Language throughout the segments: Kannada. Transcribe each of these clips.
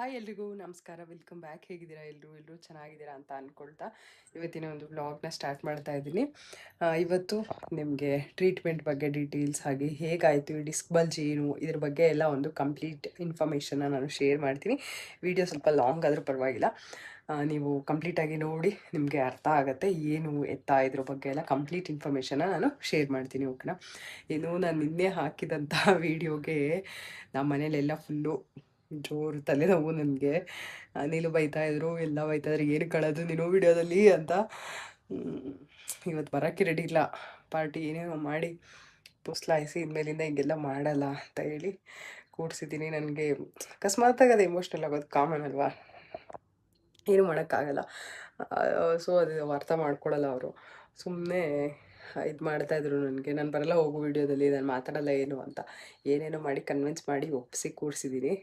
ಹಾಯ್ ಎಲ್ರಿಗೂ ನಮಸ್ಕಾರ, ವೆಲ್ಕಮ್ ಬ್ಯಾಕ್. ಹೇಗಿದ್ದೀರಾ ಎಲ್ಲರೂ ಚೆನ್ನಾಗಿದ್ದೀರಾ ಅಂತ ಅಂದ್ಕೊಳ್ತಾ ಇವತ್ತಿನ ಒಂದು ವ್ಲಾಗ್ನ ಸ್ಟಾರ್ಟ್ ಮಾಡ್ತಾ ಇದ್ದೀನಿ. ಇವತ್ತು ನಿಮಗೆ ಟ್ರೀಟ್ಮೆಂಟ್ ಬಗ್ಗೆ ಡೀಟೇಲ್ಸ್, ಹಾಗೆ ಹೇಗಾಯಿತು ಈ ಡಿಸ್ಕ್ ಬಲ್ಜ್ ಏನು, ಇದ್ರ ಬಗ್ಗೆ ಎಲ್ಲ ಒಂದು ಕಂಪ್ಲೀಟ್ ಇನ್ಫಾರ್ಮೇಷನ್ನ ನಾನು ಶೇರ್ ಮಾಡ್ತೀನಿ. ವಿಡಿಯೋ ಸ್ವಲ್ಪ ಲಾಂಗ್ ಆದರೂ ಪರವಾಗಿಲ್ಲ, ನೀವು ಕಂಪ್ಲೀಟಾಗಿ ನೋಡಿ ನಿಮಗೆ ಅರ್ಥ ಆಗುತ್ತೆ ಏನು ಎತ್ತಾ ಇದ್ರ ಬಗ್ಗೆ ಎಲ್ಲ ಕಂಪ್ಲೀಟ್ ಇನ್ಫಾರ್ಮೇಷನ್ನ ನಾನು ಶೇರ್ ಮಾಡ್ತೀನಿ. ಓಕೆನಾ? ಇನ್ನು ನಾನು ನಿನ್ನೆ ಹಾಕಿದಂಥ ವೀಡಿಯೋಗೆ ನಮ್ಮ ಮನೇಲೆಲ್ಲ ಫುಲ್ಲು ಜೋರು ತಲೆನೋವು. ನನಗೆ ನೀನು ಬೈತಾಯಿದ್ರು, ಎಲ್ಲ ಬೈತಾಯಿದ್ರು, ಏನು ಕಳೋದು ನೀನು ವಿಡಿಯೋದಲ್ಲಿ ಅಂತ. ಇವತ್ತು ಬರೋಕ್ಕೆ ರೆಡಿ ಇಲ್ಲ, ಪಾರ್ಟಿ ಏನೇನೋ ಮಾಡಿ ಪುಸ್ಲಾಯಿಸಿ ಇನ್ಮೇಲಿಂದ ಹಿಂಗೆಲ್ಲ ಮಾಡಲ್ಲ ಅಂತ ಹೇಳಿ ಕೂಡಿಸಿದ್ದೀನಿ. ನನಗೆ ಅಕಸ್ಮಾತಾಗಿ ಅದು ಎಮೋಷ್ನಲ್ ಆಗೋದು ಕಾಮನ್ ಅಲ್ವಾ, ಏನೂ ಮಾಡೋಕ್ಕಾಗಲ್ಲ. ಸೊ ಅದು ಅರ್ಥ ಮಾಡ್ಕೊಳ್ಳಲ್ಲ ಅವರು. ಸುಮ್ಮನೆ ಇದು ಮಾಡ್ತಾಯಿದ್ರು ನನಗೆ, ನಾನು ಬರಲ್ಲ ಹೋಗು ವಿಡಿಯೋದಲ್ಲಿ, ನಾನು ಮಾತಾಡಲ್ಲ ಏನು ಅಂತ ಏನೇನೋ ಮಾಡಿ ಕನ್ವಿನ್ಸ್ ಮಾಡಿ ಒಪ್ಪಿಸಿ ಕೂರಿಸಿದ್ದೀನಿ.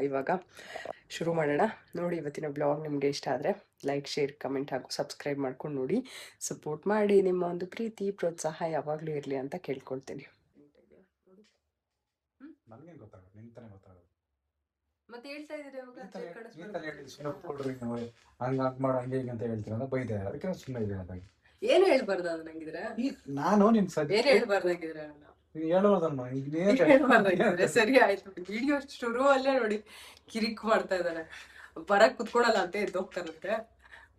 ಇವಾಗ ಶುರು ಮಾಡೋಣ. ನೋಡಿ, ಇವತ್ತಿನ ಬ್ಲಾಗ್ ನಿಮಗೆ ಇಷ್ಟ ಆದರೆ ಲೈಕ್, ಶೇರ್, ಕಮೆಂಟ್ ಹಾಗೂ ಸಬ್ಸ್ಕ್ರೈಬ್ ಮಾಡ್ಕೊಂಡು ನೋಡಿ, ಸಪೋರ್ಟ್ ಮಾಡಿ. ನಿಮ್ಮ ಒಂದು ಪ್ರೀತಿ ಪ್ರೋತ್ಸಾಹ ಯಾವಾಗಲೂ ಇರಲಿ ಅಂತ ಕೇಳ್ಕೊಳ್ತೀನಿ. ಮತ್ತೆ ಹೇಳ್ತಾ ಇದ್ದೀರಿ ಏನು ಹೇಳ್ಬಾರ್ದು ಅದು ನಂಗಿದ್ರೆ, ನಾನು ನಿನ್ ಏನು ಹೇಳ್ಬಾರ್ದಾಗಿದ್ರೆ ಹೇಳೋದಮ್ಮ ಸರಿ ಆಯ್ತು. ವಿಡಿಯೋ ಶುರು ಅಲ್ಲೇ ನೋಡಿ ಕಿರಿಕ್ ಮಾಡ್ತಾ ಇದಾರೆ. ಬರಕ್ ಕುತ್ಕೊಳಲ್ಲ ಅಂತ ಎದ್ದೋಗ್ತಾರಂತೆ,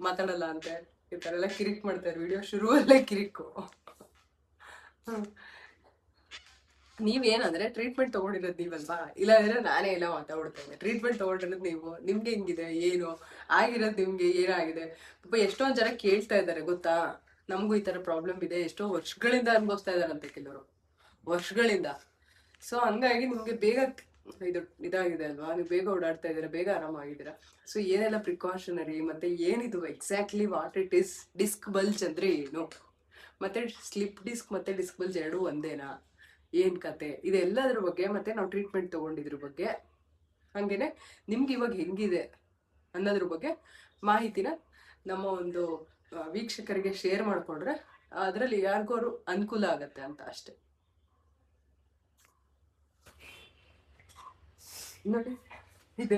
ಮಾತಾಡಲ್ಲ ಅಂತೆ, ಈ ತರ ಎಲ್ಲ ಕಿರಿಕ್ ಮಾಡ್ತಾರೆ. ವಿಡಿಯೋ ಶುರುವಲ್ಲೇ ಕಿರಿಕು. ನೀವೇನಂದ್ರೆ ಟ್ರೀಟ್ಮೆಂಟ್ ತಗೊಂಡಿರೋದು ನೀವಲ್ವಾ, ಇಲ್ಲ ಅಂದ್ರೆ ನಾನೇ ಎಲ್ಲ ಮಾತಾಡ್ತೇನೆ. ಟ್ರೀಟ್ಮೆಂಟ್ ತಗೊಂಡಿರೋದು ನೀವು, ನಿಮ್ಗೆ ಹೆಂಗಿದೆ ಏನು ಆಗಿರೋದು, ನಿಮ್ಗೆ ಏನಾಗಿದೆ. ಪಾಪ ಎಷ್ಟೊಂದ್ ಜನ ಕೇಳ್ತಾ ಇದಾರೆ ಗೊತ್ತಾ, ನಮಗೂ ಈ ತರ ಪ್ರಾಬ್ಲಮ್ ಇದೆ, ಎಷ್ಟೋ ವರ್ಷಗಳಿಂದ ಅನುಭವಿಸ್ತಾ ಇದಾರಂತೆ ಕೆಲವರು, ವರ್ಷಗಳಿಂದ. ಸೊ ಹಂಗಾಗಿ ನಿಮ್ಗೆ ಬೇಗ ಇದಾಗಿದೆ ಅಲ್ವಾ, ನೀವು ಬೇಗ ಓಡಾಡ್ತಾ ಇದ್ದೀರಾ, ಬೇಗ ಆರಾಮಾಗಿದ್ದೀರಾ. ಸೊ ಏನೆಲ್ಲ ಪ್ರಿಕಾಷನರಿ, ಮತ್ತೆ ಏನಿದು exactly what it is, disc bulge ಅಂದ್ರೆ ಏನು, ಮತ್ತೆ ಸ್ಲಿಪ್ ಡಿಸ್ಕ್ ಮತ್ತೆ ಡಿಸ್ಕ್ ಬಲ್ಜ್ ಎರಡೂ ಒಂದೇನಾ, ಏನ್ ಕತೆ, ಇದೆಲ್ಲದ್ರ ಬಗ್ಗೆ, ಮತ್ತೆ ನಾವು ಟ್ರೀಟ್ಮೆಂಟ್ ತಗೊಂಡಿದ್ರ ಬಗ್ಗೆ, ಹಂಗೇನೆ ನಿಮ್ಗೆ ಇವಾಗ ಹೆಂಗಿದೆ ಅನ್ನೋದ್ರ ಬಗ್ಗೆ ಮಾಹಿತಿನ ನಮ್ಮ ಒಂದು ವೀಕ್ಷಕರಿಗೆ ಶೇರ್ ಮಾಡ್ಕೊಂಡ್ರೆ ಅದರಲ್ಲಿ ಯಾರಿಗೂ ಅನುಕೂಲ ಆಗತ್ತೆ ಅಂತ ಅಷ್ಟೆ. ನೋಡಿ ಇದೆ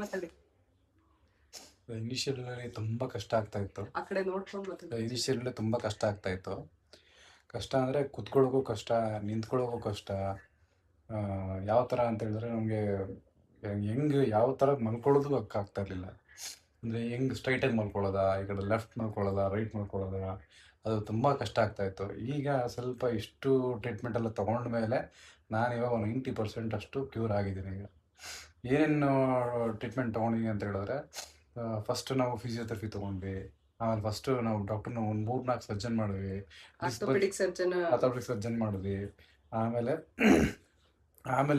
ಮಾತಾಡಿ. ಇನಿಷಿಯಲ್ ತುಂಬಾ ಕಷ್ಟ ಆಗ್ತಾ ಇತ್ತು. ಆ ಕಡೆ ನೋಡ್ಕೊಂಡು ಇನಿಷಿಯಲ್ ತುಂಬಾ ಕಷ್ಟ ಆಗ್ತಾ ಇತ್ತು. ಕಷ್ಟ ಅಂದ್ರೆ ಕುತ್ಕೊಳ್ಳೋಕ್ಕೂ ಕಷ್ಟ, ನಿಂತ್ಕೊಳ್ಳೋಕ್ಕೂ ಕಷ್ಟ. ಯಾವ ಥರ ಅಂತ ಹೇಳಿದ್ರೆ ನಮಗೆ ಹೆಂಗೆ ಯಾವ ಥರ ಮಲ್ಕೊಳ್ಳೋದು ಆಗ್ತಾ ಇರಲಿಲ್ಲ. ಅಂದರೆ ಹೆಂಗೆ ಸ್ಟ್ರೈಟಾಗಿ ಮಲ್ಕೊಳ್ಳೋದಾ, ಈ ಕಡೆ ಲೆಫ್ಟ್ ಮಲ್ಕೊಳ್ಳೋದಾ, ರೈಟ್ ಮಲ್ಕೊಳ್ಳೋದಾ, ಅದು ತುಂಬ ಕಷ್ಟ ಆಗ್ತಾಯಿತ್ತು. ಈಗ ಸ್ವಲ್ಪ ಇಷ್ಟು ಟ್ರೀಟ್ಮೆಂಟ್ ಎಲ್ಲ ತೊಗೊಂಡ ಮೇಲೆ ನಾನು ಇವಾಗ 90% ಅಷ್ಟು ಕ್ಯೂರ್ ಆಗಿದ್ದೀನಿ. ಈಗ ಏನೇನು ಟ್ರೀಟ್ಮೆಂಟ್ ತೊಗೊಂಡಿದ್ದೀನಿ ಅಂತ ಹೇಳಿದ್ರೆ, ಫಸ್ಟ್ ನಾವು ಫಿಸಿಯೋಥೆರಪಿ ತೊಗೊಂಡ್ವಿ. ಆಮೇಲೆ ಫಸ್ಟು ನಾವು ಡಾಕ್ಟರ್ನ ಒಂದು 3-4 ಸರ್ಜನ್ ಮಾಡಿದ್ವಿ, ಆರ್ಥೋಪೆಡಿಕ್ ಸರ್ಜನ್ ಮಾಡಿದ್ವಿ. ಆಮೇಲೆ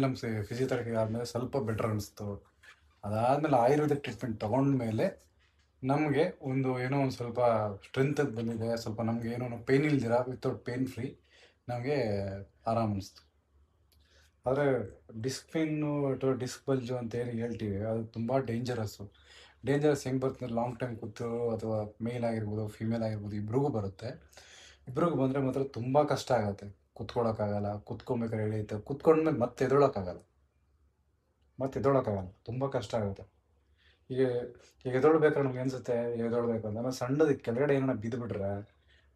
ನಮ್ಮ ಫಿಸಿಯೋಥೆರಪಿ ಆದಮೇಲೆ ಸ್ವಲ್ಪ ಬೆಟರ್ ಅನಿಸ್ತು. ಅದಾದಮೇಲೆ ಆಯುರ್ವೇದಿಕ್ ಟ್ರೀಟ್ಮೆಂಟ್ ತೊಗೊಂಡ್ಮೇಲೆ ನಮಗೆ ಏನೋ ಒಂದು ಸ್ವಲ್ಪ ಸ್ಟ್ರೆಂತ್ ಬಂದಿದೆ, ಸ್ವಲ್ಪ ನಮಗೆ ಏನೋ ಪೇಯ್ನ್ ಇಲ್ದಿರ ವಿತೌಟ್ ಪೇಯ್ನ್ ಫ್ರೀ ನಮಗೆ ಆರಾಮ ಅನಿಸ್ತು. ಆದರೆ ಡಿಸ್ಕ್ ಪೇಯ್ನು ಅಥವಾ ಡಿಸ್ಕ್ ಬಲ್ಜು ಅಂತ ಏನು ಹೇಳ್ತೀವಿ, ಅದು ತುಂಬ ಡೇಂಜರಸ್ ಹೆಂಗೆ ಬರುತ್ತೆ, ಲಾಂಗ್ ಟೈಮ್ ಕೂತು ಅಥವಾ ಮೇಲ್ ಆಗಿರ್ಬೋದು ಫಿಮೇಲ್ ಆಗಿರ್ಬೋದು ಇಬ್ರಿಗೂ ಬರುತ್ತೆ. ಇಬ್ರಿಗೂ ಬಂದರೆ ಮಾತ್ರ ತುಂಬ ಕಷ್ಟ ಆಗುತ್ತೆ. ಕುತ್ಕೊಳ್ಳೋಕ್ಕಾಗಲ್ಲ, ಕುತ್ಕೊಬೇಕಾದ್ರೆ ಎಳೆಯುತ್ತೆ, ಕುತ್ಕೊಂಡ್ಮೇಲೆ ಮತ್ತೆ ಎದೊಳೋಕ್ಕಾಗಲ್ಲ, ತುಂಬ ಕಷ್ಟ ಆಗುತ್ತೆ. ಈಗ ಎದೊಳ್ಬೇಕಾದ್ರೆ ನಮ್ಗೆ ಅನಿಸುತ್ತೆ ಎದೊಳ್ಬೇಕು ಅಂತ, ಆಮೇಲೆ ಸಣ್ಣದಕ್ಕೆ ಕೆಳಗಡೆ ಏನಾರ ಬಿದ್ದುಬಿಟ್ರೆ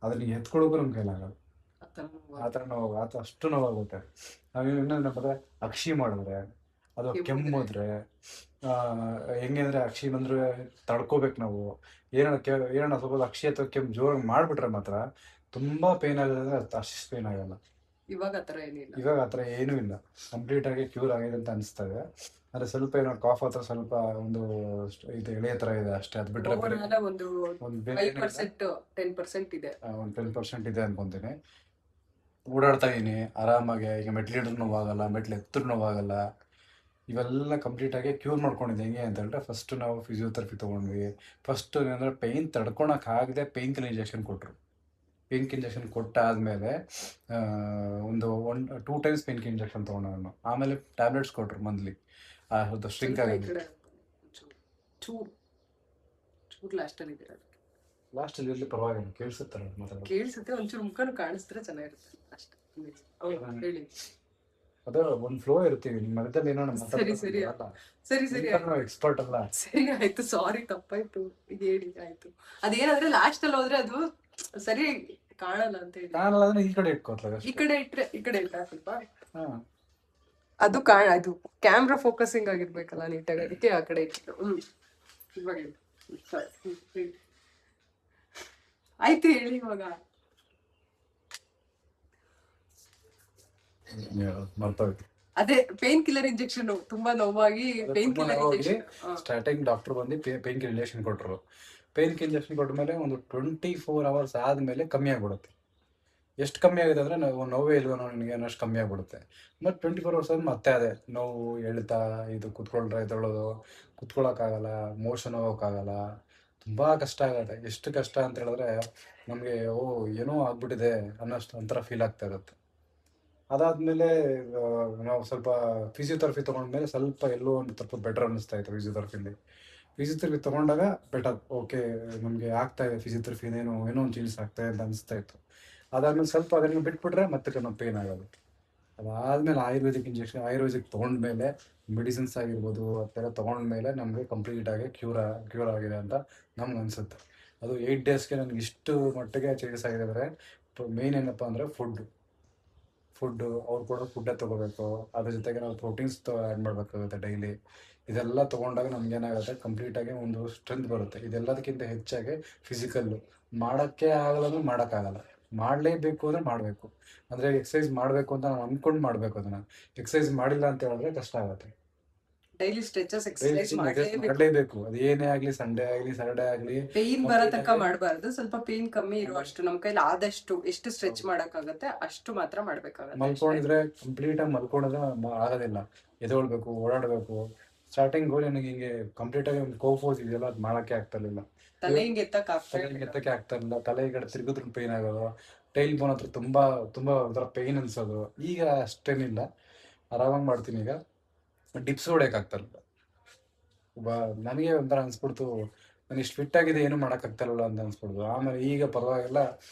ಅದನ್ನ ಎತ್ಕೊಳ್ಳೋಕ್ಕೂ ನಮ್ಗೆ ಕೈಲಾಗಲ್ಲ. ಆ ಥರ ನೋವು, ಅಷ್ಟು ನೋವಾಗುತ್ತೆ. ನಾವು ಇನ್ನೊಂದು ಅಕ್ಷಿ ಮಾಡಿದ್ರೆ, ಅದು ಕೆಮ್ಮೋದ್ರೆ ಹೆಂಗೆ ಅಂದರೆ ಅಕ್ಷಿ ಬಂದರೆ ತಡ್ಕೋಬೇಕು ನಾವು. ಏನೋ ಸ್ವಲ್ಪ ಅಕ್ಷಿ ಅಥವಾ ಕೆಮ್ಮು ಜೋರಾಗಿ ಮಾಡಿಬಿಟ್ರೆ ಮಾತ್ರ ತುಂಬ ಪೇಯ್ನ್ ಆಗೋದು, ಅಂದರೆ ಅಷ್ಟು ಪೇಯ್ನ್ ಆಗಲ್ಲ. ಇವಾಗ ಆ ಥರ ಏನೂ ಇಲ್ಲ, ಕಂಪ್ಲೀಟಾಗಿ ಕ್ಯೂರ್ ಆಗಿದೆ ಅಂತ ಅನಿಸ್ತದೆ. ಅಂದರೆ ಸ್ವಲ್ಪ ಏನೋ ಕಾಫ್ ಹತ್ರ ಸ್ವಲ್ಪ ಒಂದು ಇದು ಎಳೆಯ ಥರ ಇದೆ ಅಷ್ಟೇ, ಅದು ಬಿಟ್ಟರೆ ಒಂದು 10% ಇದೆ, ಒಂದು 10% ಇದೆ ಅನ್ಕೊತೀನಿ. ಓಡಾಡ್ತಾ ಇದ್ದೀನಿ ಆರಾಮಾಗಿ. ಈಗ ಮೆಟ್ಲಿಡ್ರೂ ನೋವಾಗಲ್ಲ, ಮೆಟ್ಲು ಎತ್ತರೂ ನೋವಾಗಲ್ಲ. ಇವೆಲ್ಲ ಕಂಪ್ಲೀಟಾಗಿ ಕ್ಯೂರ್ ಮಾಡ್ಕೊಂಡಿದ್ದೆ. ಹೆಂಗೆ ಅಂತ ಹೇಳಿದ್ರೆ, ಫಸ್ಟು ನಾವು ಫಿಸಿಯೋಥೆರಪಿ ತೊಗೊಂಡ್ವಿ. ಫಸ್ಟು ಏನಂದರೆ ಪೇಯ್ನ್ ತಡ್ಕೊಳಕ್ಕಾಗದೆ ಪೇಯ್ನ್ ಕಿಲ್ಲರ್ ಇಂಜೆಕ್ಷನ್ ಕೊಟ್ಟರು. ಪೇಯ್ನ್ ಕಿಲ್ಲರ್ ಇಂಜೆಕ್ಷನ್ ಕೊಟ್ಟಾದಮೇಲೆ ಒಂದು 2 ಟೈಮ್ಸ್ ಪೇಯ್ನ್ ಕಿಲ್ಲರ್ ಇಂಜೆಕ್ಷನ್ ತೊಗೊಂಡೆ ನಾನು. ಆಮೇಲೆ ಟ್ಯಾಬ್ಲೆಟ್ಸ್ ಕೊಟ್ಟರು ಮಂತ್ಲಿ, ಅದು ಸ್ಟ್ರಿಂಕ್ ಆಗಿದೆ. ಲಾಸ್ಟಲ್ಲಿ ಇರಲಿ ಪರವಾಗಿಲ್ಲ, ಕೇಳಿಸುತ್ತಾರೆ ಮಾತಾಡೋದು, ಕೇಳಿಸುತ್ತೆ, ಒಂಚೂರು ಮುಖನೂ ಕಾಣಿಸಿದ್ರೆ ಚೆನ್ನಾಗಿರುತ್ತೆ ಅಷ್ಟೇ. ಹೇಳಿ. ಅದೇ ಒಂದು ಫ್ಲೋ ಇರ್ತೀವಿ ನಿಮ್ಮ ಮಧ್ಯದಲ್ಲಿ ಏನೋ ಸರಿ ಸರಿ ಸರಿ ಸರಿ ಆಯ್ತು. ಎಕ್ಸ್ಪರ್ಟ್ ಅಲ್ಲ. ಸರಿ ಆಯ್ತು, ಸಾರಿ ತಪ್ಪಾಯ್ತು, ಹೇಳಿ ಆಯ್ತು. ಅದೇನಂದ್ರೆ ಲಾಸ್ಟ್ ಅಲ್ಲಿ ಹೋದ್ರೆ ಅದು ಸರಿ ಕಾಣಲ್ಲ ಅಂತ ಹೇಳಿ. ಕಾಣಲ್ಲ ಅಂದ್ರೆ ಈ ಕಡೆ ಇಟ್ಕೋತ್ಲಾಗ ಈ ಕಡೆ ಇಟ್ರೆ ಈ ಕಡೆ ಇಟ್ರೆ ಸ್ವಲ್ಪ ಹಾ ಅದು ಅದು ಕ್ಯಾಮ್ರಾ ಫೋಕಸಿಂಗ್ ಆಗಿರ್ಬೇಕಲ್ಲ ನೀಟಾಗಿ, ಅದಕ್ಕೆ ಆ ಕಡೆ ಇಟ್ಟು. ಇವಾಗ ಹೇಳಿ. ಆಯ್ತು ಹೇಳಿ ಇವಾಗ. ಮರ್ತೋಯ್ತು. ಅದೇ ಪೇನ್ ಕಿಲ್ಲರ್ ಇಂಜೆಕ್ಷನ್ ತುಂಬಾ ನೋವಾಗಿ painkiller injection starting doctor ಬಂದು ಪೇನ್ ಕಿಲ್ಲರ್ ಇಂಜೆಕ್ಷನ್ ಕೊಟ್ಟರು. ಪೇನ್ ಕಿಲ್ಲರ್ ಇಂಜೆಕ್ಷನ್ ಕೊಟ್ಟ ಮೇಲೆ ಒಂದು 24 hours ಆದಮೇಲೆ ಕಮ್ಮಿ ಆಗ್ಬಿಡುತ್ತೆ. ಎಷ್ಟು ಕಮ್ಮಿ ಆಗಿದೆ ಅಂದರೆ ನೋವೇ ಇಲ್ವೋ ನನಗೆ ಅನ್ನೋಷ್ಟು ಕಮ್ಮಿ ಆಗ್ಬಿಡುತ್ತೆ. ಮತ್ತು 24 hours ಆದ್ಮೇಲೆ ಮತ್ತೆ ಅದೇ ನೋವು, ಎಳ್ತಾ, ಇದು ಕುತ್ಕೊಂಡ್ರೆ ಎದ್ದೇಳೋದು, ಕುತ್ಕೊಳ್ಳೋಕ್ಕಾಗಲ್ಲ, ಮೋಷನ್ ಹೋಗೋಕ್ಕಾಗಲ್ಲ, ತುಂಬ ಕಷ್ಟ ಆಗುತ್ತೆ. ಎಷ್ಟು ಕಷ್ಟ ಅಂತ ಹೇಳಿದ್ರೆ ನಮಗೆ ಏನೋ ಆಗ್ಬಿಟ್ಟಿದೆ ಅನ್ನೋಷ್ಟು ಒಂಥರ ಫೀಲ್ ಆಗ್ತಾ ಇರುತ್ತೆ. ಅದಾದಮೇಲೆ ನಾವು ಸ್ವಲ್ಪ ಫಿಸಿಯೋಥೆರಪಿ ತೊಗೊಂಡ್ಮೇಲೆ ಸ್ವಲ್ಪ ಎಲ್ಲೋ ಒಂದು ಸ್ವಲ್ಪ ಬೆಟರ್ ಅನ್ನಿಸ್ತಾ ಇತ್ತು. ಫಿಸಿಯೋಥೆರಪಿ ತೊಗೊಂಡಾಗ ಬೆಟರ್, ಓಕೆ ನಮಗೆ ಆಗ್ತಾ ಇದೆ ಫಿಸಿಯೋಥೆರಪಿ, ಏನೋ ಒಂದು ಚೇಂಜಸ್ ಆಗ್ತಾಯಿದೆ ಅಂತ ಅನಿಸ್ತಾ ಇತ್ತು. ಅದಾದಮೇಲೆ ಸ್ವಲ್ಪ ಅದನ್ನು ಬಿಟ್ಬಿಟ್ರೆ ಮತ್ತೆ ನಮ್ಮ ಪೇನ್ ಆಗೋದು. ಅದಾದಮೇಲೆ ಆಯುರ್ವೇದಿಕ್ ತೊಗೊಂಡ್ಮೇಲೆ ಮೆಡಿಸಿನ್ಸ್ ಆಗಿರ್ಬೋದು ಅದೆಲ್ಲ ತೊಗೊಂಡ್ಮೇಲೆ ನಮಗೆ ಕಂಪ್ಲೀಟಾಗಿ ಕ್ಯೂರ್ ಆಗಿದೆ ಅಂತ ನಮ್ಗೆ ಅನಿಸುತ್ತೆ. ಅದು 8 daysಗೆ ನನಗೆ ಇಷ್ಟು ಮಟ್ಟಿಗೆ ಚೇಂಜಸ್ ಆಗಿದೆ. ಅಂದರೆ ಮೇಯ್ನ್ ಏನಪ್ಪ ಅಂದರೆ ಫುಡ್ಡು ಅವ್ರು ಕೊಡೋ ಫುಡ್ಡೇ ತೊಗೋಬೇಕು. ಅದ್ರ ಜೊತೆಗೆ ನಾವು ಪ್ರೋಟೀನ್ಸ್ ಆ್ಯಡ್ ಮಾಡಬೇಕಾಗುತ್ತೆ ಡೈಲಿ. ಇದೆಲ್ಲ ತೊಗೊಂಡಾಗ ನಮಗೇನಾಗುತ್ತೆ, ಕಂಪ್ಲೀಟಾಗಿ ಒಂದು ಸ್ಟ್ರೆಂತ್ ಬರುತ್ತೆ. ಇದೆಲ್ಲದಕ್ಕಿಂತ ಹೆಚ್ಚಾಗಿ ಫಿಸಿಕಲ್ಲು ಮಾಡೋಕ್ಕೆ ಆಗಲ್ಲ ಅಂದ್ರೆ ಮಾಡೋಕ್ಕಾಗಲ್ಲ, ಮಾಡಲೇಬೇಕು ಅಂದರೆ ಮಾಡಬೇಕು. ಅಂದರೆ ಎಕ್ಸಸೈಸ್ ಮಾಡಬೇಕು ಅಂತ ನಾವು ಅಂದ್ಕೊಂಡು ಮಾಡಬೇಕು. ಅದನ್ನು ಎಕ್ಸಸೈಸ್ ಮಾಡಿಲ್ಲ ಅಂತ ಹೇಳಿದ್ರೆ ಕಷ್ಟ ಆಗುತ್ತೆ. ಡೈಲಿ ಸ್ಟ್ರೆಚಸ್ ಎಕ್ಸರ್ಸೈಸ್ ಮಾಡಲೇಬೇಕು. ಅದು ಏನೇ ಆಗಲಿ, ಸಂಡೇ ಆಗಲಿ ಸ್ಯಾಟರ್ಡೇ ಆಗಲಿ, ಪೇನ್ ಬರೋ ತನಕ ಮಾಡಬಾರ್ದು. ಸ್ವಲ್ಪ ಪೇನ್ ಕಮ್ಮಿ ಇರುವಷ್ಟು ನಮ್ಮ ಕೈಲಿ ಆದಷ್ಟು ಎಷ್ಟು ಸ್ಟ್ರೆಚ್ ಮಾಡೋಕ್ಕಾಗತ್ತೆ ಅಷ್ಟು ಮಾತ್ರ ಮಾಡಬೇಕಾಗುತ್ತೆ. ಮಲ್ಕೊಂಡಿದ್ರೆ ಕಂಪ್ಲೀಟಾಗಿ ಮಲ್ಕೊಂಡಿದ್ರೆ ಆಗೋದಿಲ್ಲ, ಎದ್ದೇಳ್ಬೇಕು, ಓಡಾಡಬೇಕು. ಸ್ಟಾರ್ಟಿಂಗು ನನಗೆ ಹಿಂಗೆ ಕಂಪ್ಲೀಟಾಗಿ ಒಂದು ಕೋಫೋಸ್ ಇದೆಯಲ್ಲ, ಅದು ಮಾಡೋಕ್ಕೆ ಆಗ್ತಿರ್ಲಿಲ್ಲ. ತಲೆ ಹಿಂಗೆ ಎತ್ತಕ್ಕೆ ಆಗ್ತಾ ಇರಲಿಲ್ಲ. ತಲೆ ಈ ಕಡೆ ತಿರುಗಿದ್ರು ಪೇನ್ ಆಗೋದು, ಟೈಲ್ ಬೋನ್ ಹತ್ರ ತುಂಬ ತುಂಬ ಒಂಥರ ಪೇನ್ ಅನ್ಸೋದು. ಈಗ ಅಷ್ಟೇನಿಲ್ಲ, ಆರಾಮಾಗಿ ಮಾಡ್ತೀನಿ. ಈಗ ಡಿಪ್ಸ್ ಹೊಡೆಯೋಕ್ಕಾಗ್ತಾರಲ್ಲ, ನನಗೆ ಒಂಥರ ಅನ್ಸ್ಬಿಡ್ತು, ನಾನು ಇಷ್ಟು ಫಿಟ್ ಆಗಿದೆ ಏನೂ ಮಾಡೋಕ್ಕಾಗ್ತಾರಲ್ಲ ಅಂತ ಅನ್ಸ್ಬಿಡ್ತು. ಆಮೇಲೆ ಈಗ ಪರವಾಗಿಲ್ಲ,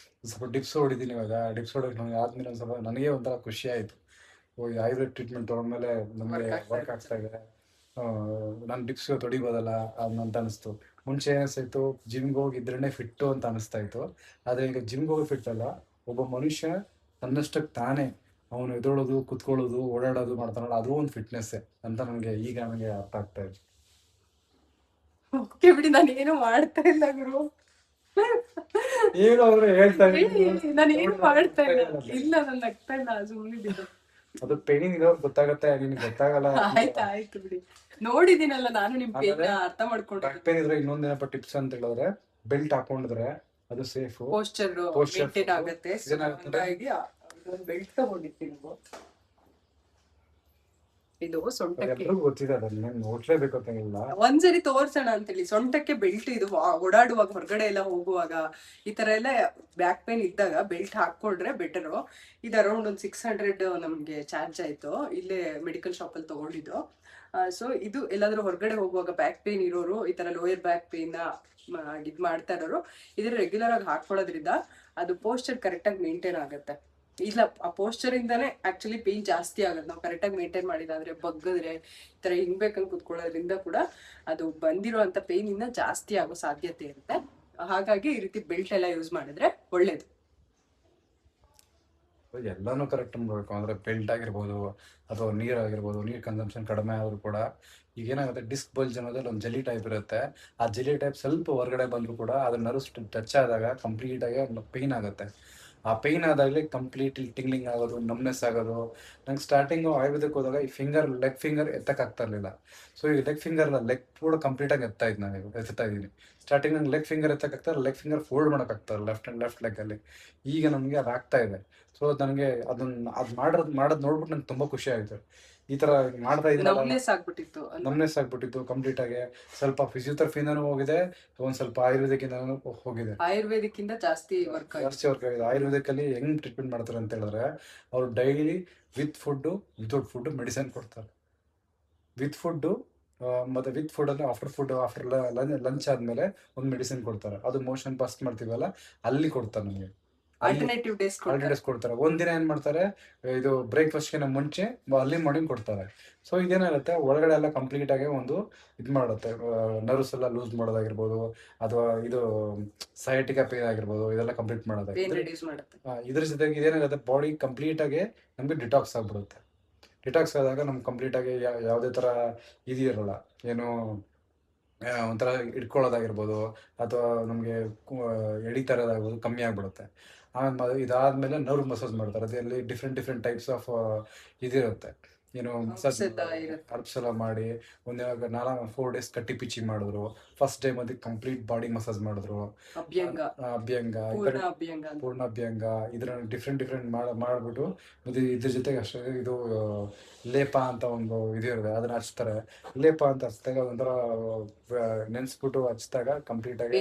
ಸ್ವಲ್ಪ ಡಿಪ್ಸ್ ಹೊಡಿತೀನಿ. ಇವಾಗ ಡಿಪ್ಸ್ ಹೊಡೋಕೆ ನನಗೆ ಆದಮೇಲೆ ಒಂದು ಸ್ವಲ್ಪ ನನಗೆ ಒಂಥರ ಖುಷಿ ಆಯಿತು. ಈ ಆಯುರ್ವೇದ ಟ್ರೀಟ್ಮೆಂಟ್ ತೊಗೊಂಡ್ಮೇಲೆ ನಮಗೆ ವರ್ಕ್ ಆಗ್ತಾ ಇದೆ, ನಾನು ಡಿಪ್ಸ್ ತೊಡಿಬೋದಲ್ಲ ಅಂತ ಅನಿಸ್ತು. ಮುಂಚೆ ಏನಿಸ್ತಾಯಿತ್ತು, ಜಿಮ್ಗೆ ಹೋಗಿದ್ರೇ ಫಿಟ್ಟು ಅಂತ ಅನಿಸ್ತಾ ಇತ್ತು. ಆದರೆ ಈಗ ಜಿಮ್ಗೆ ಹೋಗಿ ಫಿಟ್ ಅಲ್ಲ, ಒಬ್ಬ ಮನುಷ್ಯ ತನ್ನಷ್ಟಕ್ಕೆ ತಾನೇ ಅವನು ಎದ್ದೇಳೋದು, ಕುತ್ಕೊಳ್ಳೋದು, ಓಡಾಡೋದು ಮಾಡ್ತಾನಲ್ಲ, ಅದು ಒಂದು ಫಿಟ್ನೆಸ್ಸೇ ಅಂತ ನನಗೆ ಅರ್ಥ ಆಗ್ತಾ ಇದೆ. ಓಕೆ ಬಿಡಿ, ನಾನು ಏನು ಮಾಡ್ತಾ ಇಲ್ಲ ಗುರು. ಏನು ಅವ್ರು ಹೇಳ್ತಾ ನಾನು ಏನು ಮಾಡ್ತಾ ಇಲ್ಲ, ನಾನು ನಗ್ತಾ ಇಲ್ಲ, ಸುಮ್ಮನಿದ್ದೀನಿ. ಅದು ಪೇನ್ ಇರೋರು ಗೊತ್ತಾಗತ್ತೆ, ನಿನ್ಗೆ ಗೊತ್ತಾಗಲ್ಲ. ಆಯ್ತು ಬಿಡಿ, ನೋಡಿದ್ದೀನಲ್ಲ ನಾನು ನಿಮ್ ಪೇನ್ ಅರ್ಥ ಮಾಡ್ಕೊಂಡು. ಪೇನ್ ಇದ್ರೆ ಇನ್ನೊಂದೇನಪ್ಪ ಟಿಪ್ಸ್ ಅಂತ ಹೇಳಿದ್ರೆ, ಬೆಲ್ಟ್ ಹಾಕೊಂಡಿದ್ರೆ ಅದು ಸೇಫ್, ಪೋಸ್ಚರ್ ಮೇಂಟೈನ್ ಆಗುತ್ತೆ. ಬೆಲ್ಟ್ ತಗೊಂಡಿದ್ದೀನಿ, ಇದು ಸೊಂಟಕ್ಕೆ ಗೊತ್ತಿದೆ, ಅದನ್ನ ನೋಡ್ಲೇಬೇಕು ಅಂತ ಇಲ್ಲ. ಒಂದ್ಸರಿ ತೋರ್ಸೋಣ ಅಂತೇಳಿ. ಸೊಂಟಕ್ಕೆ ಬೆಲ್ಟ್, ಇದು ಓಡಾಡುವಾಗ ಹೊರಗಡೆ ಎಲ್ಲ ಹೋಗುವಾಗ ಈ ತರ ಎಲ್ಲ ಬ್ಯಾಕ್ ಪೇನ್ ಇದ್ದಾಗ ಬೆಲ್ಟ್ ಹಾಕೊಂಡ್ರೆ ಬೆಟರು. ಇದು ಅರೌಂಡ್ ಒಂದು 600 ನಮ್ಗೆ ಚಾರ್ಜ್ ಆಯ್ತು, ಇಲ್ಲೇ ಮೆಡಿಕಲ್ ಶಾಪ್ ಅಲ್ಲಿ ತಗೊಂಡಿದ್ದು. ಸೊ ಇದು ಎಲ್ಲಾದ್ರೂ ಹೊರಗಡೆ ಹೋಗುವಾಗ ಬ್ಯಾಕ್ ಪೇನ್ ಇರೋರು, ಈ ತರ ಲೋಯರ್ ಬ್ಯಾಕ್ ಪೇನ್ ಇದ್ ಮಾಡ್ತಾ ಇರೋರು ಇದ್ರ ರೆಗ್ಯುಲರ್ ಆಗಿ ಹಾಕೊಳ್ಳೋದ್ರಿಂದ ಅದು ಪೋಸ್ಚರ್ ಕರೆಕ್ಟ್ ಆಗಿ ಮೇಂಟೈನ್ ಆಗುತ್ತೆ. ಇಲ್ಲ, ಆ ಪೋಸ್ಚರ್ ಇಂದಾನೆ ಆಕ್ಚುಲಿ ಪೇನ್ ಜಾಸ್ತಿ ಆಗುತ್ತೆ. ನಾವು ಕರೆಕ್ಟ್ ಆಗಿ ಮೇಂಟೈನ್ ಮಾಡಿಲ್ಲ ಅಂದ್ರೆ, ಬಗ್ಗದ್ರೆ ಈ ತರ ಹಿಂಗ್ಬೇಕಂತ ಕುತ್ಕೊಳ್ಳೋದ್ರಿಂದ ಕೂಡ ಅದು ಬಂದಿರುವಂತ ಪೇನ್ ಇಂದ ಜಾಸ್ತಿ ಆಗೋ ಸಾಧ್ಯತೆ ಇರುತ್ತೆ. ಹಾಗಾಗಿ ಈ ರೀತಿ ಬೆಲ್ಟ್ ಎಲ್ಲ ಯೂಸ್ ಮಾಡಿದ್ರೆ ಒಳ್ಳೇದು. ಎಲ್ಲಾನು ಕರೆಕ್ಟ್ ಮಾಡಬೇಕು. ಅಂದ್ರೆ ಬೆಲ್ಟ್ ಆಗಿರ್ಬೋದು ಅಥವಾ ನೀರಾಗಿರ್ಬೋದು, ನೀರ್ ಕನ್ಸಂಪ್ಷನ್ ಕಡಿಮೆ ಆದ್ರೂ ಕೂಡ ಈಗ ಏನಾಗುತ್ತೆ, ಡಿಸ್ಕ್ ಬಲ್ಜ್ ಅನ್ನೋದ್ರಲ್ಲಿ ಒಂದು ಜೆಲಿ ಟೈಪ್ ಇರುತ್ತೆ. ಆ ಜೆಲಿ ಟೈಪ್ ಸ್ವಲ್ಪ ಹೊರಗಡೆ ಬಂದರೂ ಕೂಡ ಅದು ನರ್ವ್ಸ್ ಟಚ್ ಆದಾಗ ಕಂಪ್ಲೀಟಾಗಿ ಪೇನ್ ಆಗುತ್ತೆ. ಆ ಪೇನ್ ಆದಾಗಲೇ ಕಂಪ್ಲೀಟ್ಲಿ ಟಿಂಗ್ಲಿಂಗ್ ಆಗೋದು, ನಮ್ನೆಸ್ ಆಗೋದು. ನಂಗೆ ಸ್ಟಾರ್ಟಿಂಗು ಆಯುರ್ವೇದಕ್ಕೆ ಹೋದಾಗ ಈ ಲೆಗ್ ಫಿಂಗರ್ ಎತ್ತಕ್ಕಾಗ್ತಾ ಇರಲಿಲ್ಲ. ಸೊ ಈ ಲೆಗ್ ಕೂಡ ಕಂಪ್ಲೀಟಾಗಿ ಎತ್ತಾ ಇದ್ದೀನಿ. ಸ್ಟಾರ್ಟಿಂಗ್ ನಂಗೆ ಲೆಗ್ ಫಿಂಗರ್ ಎತ್ತಕ್ಕಾಗ್ತಾ, ಲೆಗ್ ಫಿಂಗರ್ ಫೋಲ್ಡ್ ಮಾಡೋಕ್ಕಾಗ್ತಾ ಲೆಫ್ಟ್ ಲೆಗ್ಗಲ್ಲಿ. ಈಗ ನಮಗೆ ಅದು ಆಗ್ತಾ ಇದೆ. ಸೊ ನನಗೆ ಅದು ಮಾಡೋದು ನೋಡ್ಬಿಟ್ಟು ನಂಗೆ ತುಂಬ ಖುಷಿ ಆಯಿತು. ಈ ಥರ ಮಾಡ್ತಾ ಇದ್ದೀನಿ, ನಮ್ನೆಸ್ ಆಗ್ಬಿಟ್ಟಿತ್ತು ಕಂಪ್ಲೀಟಾಗಿ. ಸ್ವಲ್ಪ ಫಿಸಿಯೋಥೆರಪಿಯಿಂದನೂ ಹೋಗಿದೆ, ಒಂದು ಸ್ವಲ್ಪ ಆಯುರ್ವೇದಿಕ್ಕಿಂದನೂ ಹೋಗಿದೆ. ಆಯುರ್ವೇದಿಕ್ಕಿಂತ ಜಾಸ್ತಿ ವರ್ಕ್ ಆಗಿದೆ. ಆಯುರ್ವೇದಿಕಲ್ಲಿ ಹೆಂಗ್ ಟ್ರೀಟ್ಮೆಂಟ್ ಮಾಡ್ತಾರೆ ಅಂತ ಹೇಳಿದ್ರೆ, ಅವರು daily with food, without food medicine ಕೊಡ್ತಾರೆ. ವಿತ್ ಫುಡ್ಡು ಮತ್ತು ವಿತ್ ಫುಡ್ಡಲ್ಲಿ ಆಫ್ಟರ್ ಲಂಚ್ ಆದಮೇಲೆ ಒಂದು ಮೆಡಿಸಿನ್ ಕೊಡ್ತಾರೆ. ಅದು ಮೋಷನ್ ಪಾಸ್ ಮಾಡ್ತೀವಲ್ಲ ಅಲ್ಲಿ ಕೊಡ್ತಾರೆ ನಮಗೆ. ಆಲ್ಟರ್ನೇಟಿವ್ ಡೇಸ್ ಆಲ್ರೆಡಿ ಕೊಡ್ತಾರೆ. ಒಂದಿನ ಏನ್ ಮಾಡ್ತಾರೆ, ಇದು ಬ್ರೇಕ್ಫಾಸ್ಟ್ಗೆ ಮುಂಚೆ ಅರ್ಲಿ ಮಾರ್ನಿಂಗ್ ಕೊಡ್ತಾರೆ. ಸೊ ಇದೇನಾಗುತ್ತೆ, ಒಳಗಡೆ ಎಲ್ಲ ಕಂಪ್ಲೀಟ್ ಆಗಿ ಒಂದು ಇದು ಮಾಡುತ್ತೆ, ನರ್ವ್ಸ್ ಎಲ್ಲ ಲೂಸ್ ಮಾಡೋದಾಗಿರ್ಬೋದು, ಅಥವಾ ಇದು ಸಯಾಟಿಕಾ ಪೇನ್ ಆಗಿರ್ಬೋದು, ಇದೆಲ್ಲ ಕಂಪ್ಲೀಟ್ ಇದ್ರ ಜೊತೆಗೆ ಇದೇನಾಗುತ್ತೆ, ಬಾಡಿ ಕಂಪ್ಲೀಟ್ ಆಗಿ ನಮ್ಗೆ ಡಿಟಾಕ್ಸ್ ಆಗ್ಬಿಡುತ್ತೆ. ಡಿಟಾಕ್ಸ್ ಆದಾಗ ನಮ್ಗೆ ಕಂಪ್ಲೀಟ್ ಆಗಿ ಯಾವುದೇ ಥರ ಇದಿರಲ್ಲ, ಏನು ಒಂಥರ ಇಟ್ಕೊಳ್ಳೋದಾಗಿರ್ಬೋದು, ಅಥವಾ ನಮಗೆ ಎಳಿತಾರದಾಗಿರ್ಬೋದು ಕಮ್ಮಿ ಆಗ್ಬಿಡುತ್ತೆ. ಆಮೇಲೆ ಇದಾದ್ಮೇಲೆ ನರ್ವ್ ಮಸಾಜ್ ಮಾಡ್ತಾರೆ. ಅದರಲ್ಲಿ ಡಿಫ್ರೆಂಟ್ ಟೈಪ್ಸ್ ಆಫ್ ಇದಿರುತ್ತೆ, ಏನು ಮಸಾಜ್ ಹರ್ಬ್ಸ್ ಎಲ್ಲ ಮಾಡಿ ಒಂದು 4 days ಕಟ್ಟಿ ಪಿಚ್ಚಿ ಮಾಡಿದ್ರು. ಫಸ್ಟ್ ಡೇ ಮತ್ತೆ ಕಂಪ್ಲೀಟ್ ಬಾಡಿ ಮಸಾಜ್ ಮಾಡಿದ್ರು, ಅಭ್ಯಂಗ, ಪೂರ್ಣ ಅಭ್ಯಂಗ, ಇದ್ರ ಡಿಫ್ರೆಂಟ್ ಮಾಡಿಬಿಟ್ಟು ಇದ್ರ ಜೊತೆಗೆ ಅಷ್ಟೇ ಇದು ಲೇಪ ಅಂತ ಒಂದು ಇದು ಇರುತ್ತೆ, ಅದನ್ನ ಹಚ್ತಾರೆ. ಲೇಪ ಅಂತ ಹಚ್ಚಿದಾಗ ಒಂಥರ ನೆನ್ಸ್ಬಿಟ್ಟು ಹಚ್ಚಿದಾಗ ಕಂಪ್ಲೀಟ್ ಆಗಿ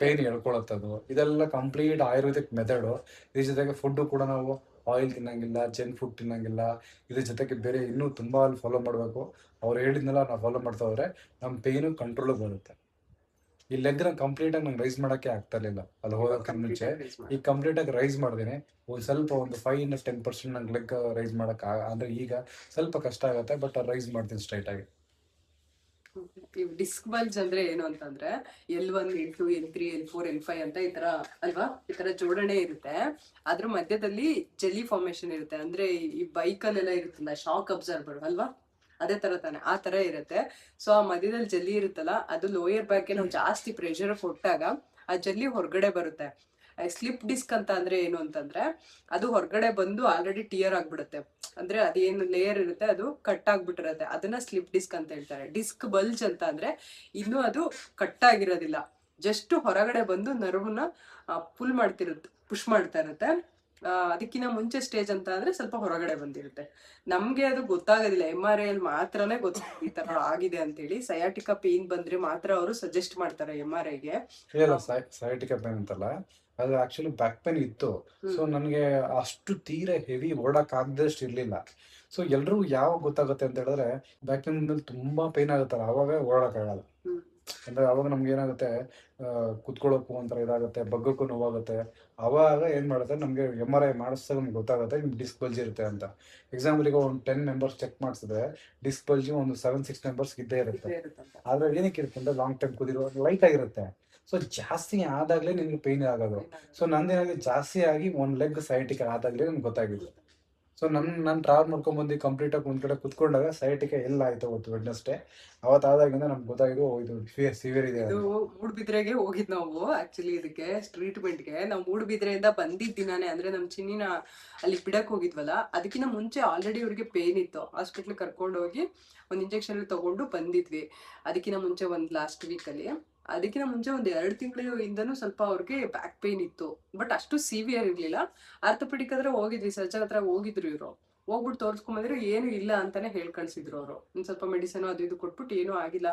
ಪೇನ್ ಹೇಳ್ಕೊಳತ್ತದು. ಇದೆಲ್ಲ ಕಂಪ್ಲೀಟ್ ಆಯುರ್ವೇದಿಕ್ ಮೆಥಡು. ಇದ್ರ ಜೊತೆಗೆ ಫುಡ್ಡು ಕೂಡ ನಾವು ಆಯಿಲ್ ತಿನ್ನಂಗಿಲ್ಲ, ಜಂಕ್ ಫುಡ್ ತಿನ್ನಂಗಿಲ್ಲ. ಇದ್ರ ಜೊತೆಗೆ ಬೇರೆ ಇನ್ನೂ ತುಂಬ ಅಲ್ಲಿ ಫಾಲೋ ಮಾಡಬೇಕು. ಅವ್ರು ಹೇಳಿದ್ನೆಲ್ಲ ನಾವು ಫಾಲೋ ಮಾಡ್ತಾ ಹೋದ್ರೆ ನಮ್ಮ ಪೇಯ್ನು ಕಂಟ್ರೋಲಿಗೆ ಬರುತ್ತೆ. ಈ ಲೆಗ್ನ ಕಂಪ್ಲೀಟಾಗಿ ನಂಗೆ ರೈಸ್ ಮಾಡೋಕ್ಕೆ ಆಗ್ತಾ ಇರಲಿಲ್ಲ ಅಲ್ಲಿ ಹೋಗೋಕ್ಕೆ ಮುಂಚೆ. ಈಗ ಕಂಪ್ಲೀಟಾಗಿ ರೈಸ್ ಮಾಡಿದ್ದೀನಿ. ಒಂದು 5-10% ನಂಗೆ ಲೆಗ್ ರೈಸ್ ಮಾಡೋಕ್ಕೆ ಅಂದರೆ ಈಗ ಸ್ವಲ್ಪ ಕಷ್ಟ ಆಗುತ್ತೆ, ಬಟ್ ರೈಸ್ ಮಾಡ್ತೀನಿ ಸ್ಟ್ರೈಟಾಗಿ. ಡಿಸ್ಕ್ ಬಲ್ಜ್ ಅಂದ್ರೆ ಏನು ಅಂತಂದ್ರೆ L1 L2 L3 L4 L5 ಅಂತ ಈ ತರ ಅಲ್ವಾ, ಈ ತರ ಜೋಡಣೆ ಇರುತ್ತೆ. ಅದ್ರ ಮಧ್ಯದಲ್ಲಿ ಜೆಲ್ಲಿ ಫಾರ್ಮೇಶನ್ ಇರುತ್ತೆ. ಅಂದ್ರೆ ಈ ಬೈಕಲ್ಲೆಲ್ಲ ಇರುತ್ತಲ್ಲ ಶಾಕ್ ಅಬ್ಸರ್ವರ್ ಅಲ್ವಾ, ಅದೇ ತರ ತಾನೆ, ಆ ತರ ಇರುತ್ತೆ. ಸೊ ಆ ಮಧ್ಯದಲ್ಲಿ ಜಲ್ಲಿ ಇರುತ್ತಲ್ಲ, ಅದು ಲೋಯರ್ ಬ್ಯಾಕ್ಗೆ ನಾವು ಜಾಸ್ತಿ ಪ್ರೆಷರ್ ಕೊಟ್ಟಾಗ ಆ ಜಲ್ಲಿ ಹೊರಗಡೆ ಬರುತ್ತೆ. ಸ್ಲಿಪ್ ಡಿಸ್ಕ್ ಅಂತ ಅಂದ್ರೆ ಏನು ಅಂತಂದ್ರೆ ಅದು ಹೊರಗಡೆ ಬಂದು ಆಲ್ರೆಡಿ ಟಿಯರ್ ಆಗ್ಬಿಡುತ್ತೆ. ಅಂದ್ರೆ ಅದೇನು ಲೇಯರ್ ಇರುತ್ತೆ ಅದು ಕಟ್ ಆಗ್ಬಿಟ್ಟಿರುತ್ತೆ, ಅದನ್ನ ಸ್ಲಿಪ್ ಡಿಸ್ಕ್ ಅಂತ ಹೇಳ್ತಾರೆ. ಡಿಸ್ಕ್ ಬಲ್ಜ್ ಅಂತ ಅಂದ್ರೆ ಇನ್ನು ಅದು ಕಟ್ ಆಗಿರೋದಿಲ್ಲ, ಜಸ್ಟ್ ಹೊರಗಡೆ ಬಂದು ನರ್ವ್ನ ಪುಲ್ ಮಾಡ್ತಿರುತ್ತೆ, ಪುಷ್ ಮಾಡ್ತಾ ಇರುತ್ತೆ. ಅದಕ್ಕಿಂತ ಮುಂಚೆ ಸ್ಟೇಜ್ ಅಂತ ಅಂದ್ರೆ ಸ್ವಲ್ಪ ಹೊರಗಡೆ ಬಂದಿರುತ್ತೆ. ನಮ್ಗೆ ಅದು ಗೊತ್ತಾಗೋದಿಲ್ಲ, MRI ಅಲ್ಲಿ ಮಾತ್ರನೇ ಗೊತ್ತಾಗುತ್ತೆ ಈ ತರ ಆಗಿದೆ ಅಂತೇಳಿ. ಸಯಾಟಿಕಾ ಪೇನ್ ಬಂದ್ರೆ ಮಾತ್ರ ಅವರು ಸಜೆಸ್ಟ್ ಮಾಡ್ತಾರೆ MRIಗೆ. ಸಯಾಟಿಕಾ ಪೇನ್ ಅಂತಲ್ಲ, ಅದು ಆಕ್ಚುಲಿ ಬ್ಯಾಕ್ ಪೇನ್ ಇತ್ತು. ಸೊ ನನಗೆ ಅಷ್ಟು ತೀರಾ ಹೆವಿ ಓಡಕ್ ಆಗದಷ್ಟು ಇರ್ಲಿಲ್ಲ. ಸೊ ಎಲ್ರಿಗೂ ಯಾವಾಗ ಗೊತ್ತಾಗುತ್ತೆ ಅಂತ ಹೇಳಿದ್ರೆ, ಬ್ಯಾಕ್ ಪೇನ್ ಮೇಲೆ ತುಂಬಾ ಪೇನ್ ಆಗುತ್ತಲ್ಲ, ಅವಾಗ ಓಡಕ್ಕಾಗಲ್ಲ. ಅಂದ್ರೆ ಅವಾಗ ನಮ್ಗೆ ಏನಾಗುತ್ತೆ, ಕುತ್ಕೊಳ್ಳೋಕ್ಕೂ ಒಂಥರ ಇದಾಗುತ್ತೆ, ಬಗ್ಗಕ್ಕೂ ನೋವಾಗುತ್ತೆ. ಅವಾಗ ಏನ್ ಮಾಡುತ್ತೆ, ನಮ್ಗೆ MRI ಮಾಡಿಸಿದಾಗ ನಮ್ಗೆ ಗೊತ್ತಾಗುತ್ತೆ ನಿಮ್ಗೆ ಡಿಸ್ಕ್ ಬಲ್ಜ್ ಇರುತ್ತೆ ಅಂತ. ಎಕ್ಸಾಂಪಲ್ಗೆ ಒಂದು 10 ಮೆಂಬರ್ಸ್ ಚೆಕ್ ಮಾಡಿಸಿದ್ರೆ ಡಿಸ್ಕ್ ಬಲ್ಜ್ ಒಂದು 7-6 ಮೆಂಬರ್ಸ್ ಇದ್ದೇ ಇರುತ್ತೆ. ಆದ್ರೆ ಏನಕ್ಕೆ ಇರುತ್ತೆ ಅಂದ್ರೆ ಲಾಂಗ್ ಟೈಮ್ ಕುದಿರೋ ಲೈಟ್ ಆಗಿರುತ್ತೆ. ಸೊ ಜಾಸ್ತಿ ಆದಾಗಲೇ ನಿಮ್ಗೆ ಪೇನ್ ಆಗೋದು. ಸೊ ನಂದೇನಾಗಿದೆ, ಜಾಸ್ತಿ ಆಗಿ ಒಂದು ಲೆಗ್ ಸಯಾಟಿಕಾ ಆದಾಗಲೇ ನಮ್ಗೆ ಗೊತ್ತಾಗಿದ್ದು. ಸೊ ನಾನು ಟ್ರಾವೆಲ್ ಮಾಡ್ಕೊಂಡ್ಬಂದು ಕಂಪ್ಲೀಟಾಗಿ ಒಂದು ಕಡೆ ಕುತ್ಕೊಂಡಾಗ ಸಯಾಟಿಕಾ ಎಲ್ಲ ಆಯ್ತು ಅವತ್ತು ವೆಡ್ನೆಸ್ಡೇ. ಅವತ್ತಾದಾಗಿಂದ ನಮ್ಗೆ ಗೊತ್ತಾಗಿದ್ದು ಇದು ಸಿವಿಯರ್ ಇದೆ. ಇದು ಮೂಡುಬಿದ್ರೆಗೆ ಹೋಗಿದ್ ನಾವು ಆಕ್ಚುಲಿ ಇದಕ್ಕೆ ಟ್ರೀಟ್ಮೆಂಟ್ಗೆ. ನಾವು ಮೂಡುಬಿದ್ರೆಯಿಂದ ಬಂದಿದ್ದ ದಿನಾನೇ, ಅಂದ್ರೆ ನಮ್ ಚಿನ್ನಿನ ಅಲ್ಲಿ ಬಿಡಕ್ ಹೋಗಿದ್ವಲ್ಲ, ಅದಕ್ಕಿಂತ ಮುಂಚೆ ಆಲ್ರೆಡಿ ಅವ್ರಿಗೆ ಪೇನ್ ಇತ್ತು. ಹಾಸ್ಪಿಟ್ಲ್ ಕರ್ಕೊಂಡು ಹೋಗಿ ಒಂದು ಇಂಜೆಕ್ಷನ್ ತಗೊಂಡು ಬಂದಿದ್ವಿ. ಅದಕ್ಕಿಂತ ಮುಂಚೆ ಒಂದು ಲಾಸ್ಟ್ ವೀಕಲ್ಲಿ. ಅದಕ್ಕಿಂತ ಮುಂಚೆ ಒಂದು 2 ತಿಂಗಳಿಂದನೂ ಸ್ವಲ್ಪ ಅವ್ರಿಗೆ ಬ್ಯಾಕ್ ಪೇನ್ ಇತ್ತು, ಬಟ್ ಅಷ್ಟು ಸಿವಿಯರ್ ಇರ್ಲಿಲ್ಲ. ಆರ್ಥೋಪೆಡಿಕ್ ಹತ್ರ ಹೋಗಿದ್ವಿ, ಸರ್ಜನ್ ಹತ್ರ ಹೋಗಿದ್ರು ಇವರು. ಹೋಗ್ಬಿಟ್ಟು ತೋರಿಸ್ಕೊಂಬಂದ್ರೆ ಏನು ಇಲ್ಲ ಅಂತಾನೆ ಹೇಳ್ ಕಳ್ಸಿದ್ರು ಅವರು. ಒಂದ್ ಸ್ವಲ್ಪ ಮೆಡಿಸಿನ್ ಅದು ಇದು ಕೊಟ್ಬಿಟ್ಟು ಏನೂ ಆಗಿಲ್ಲ,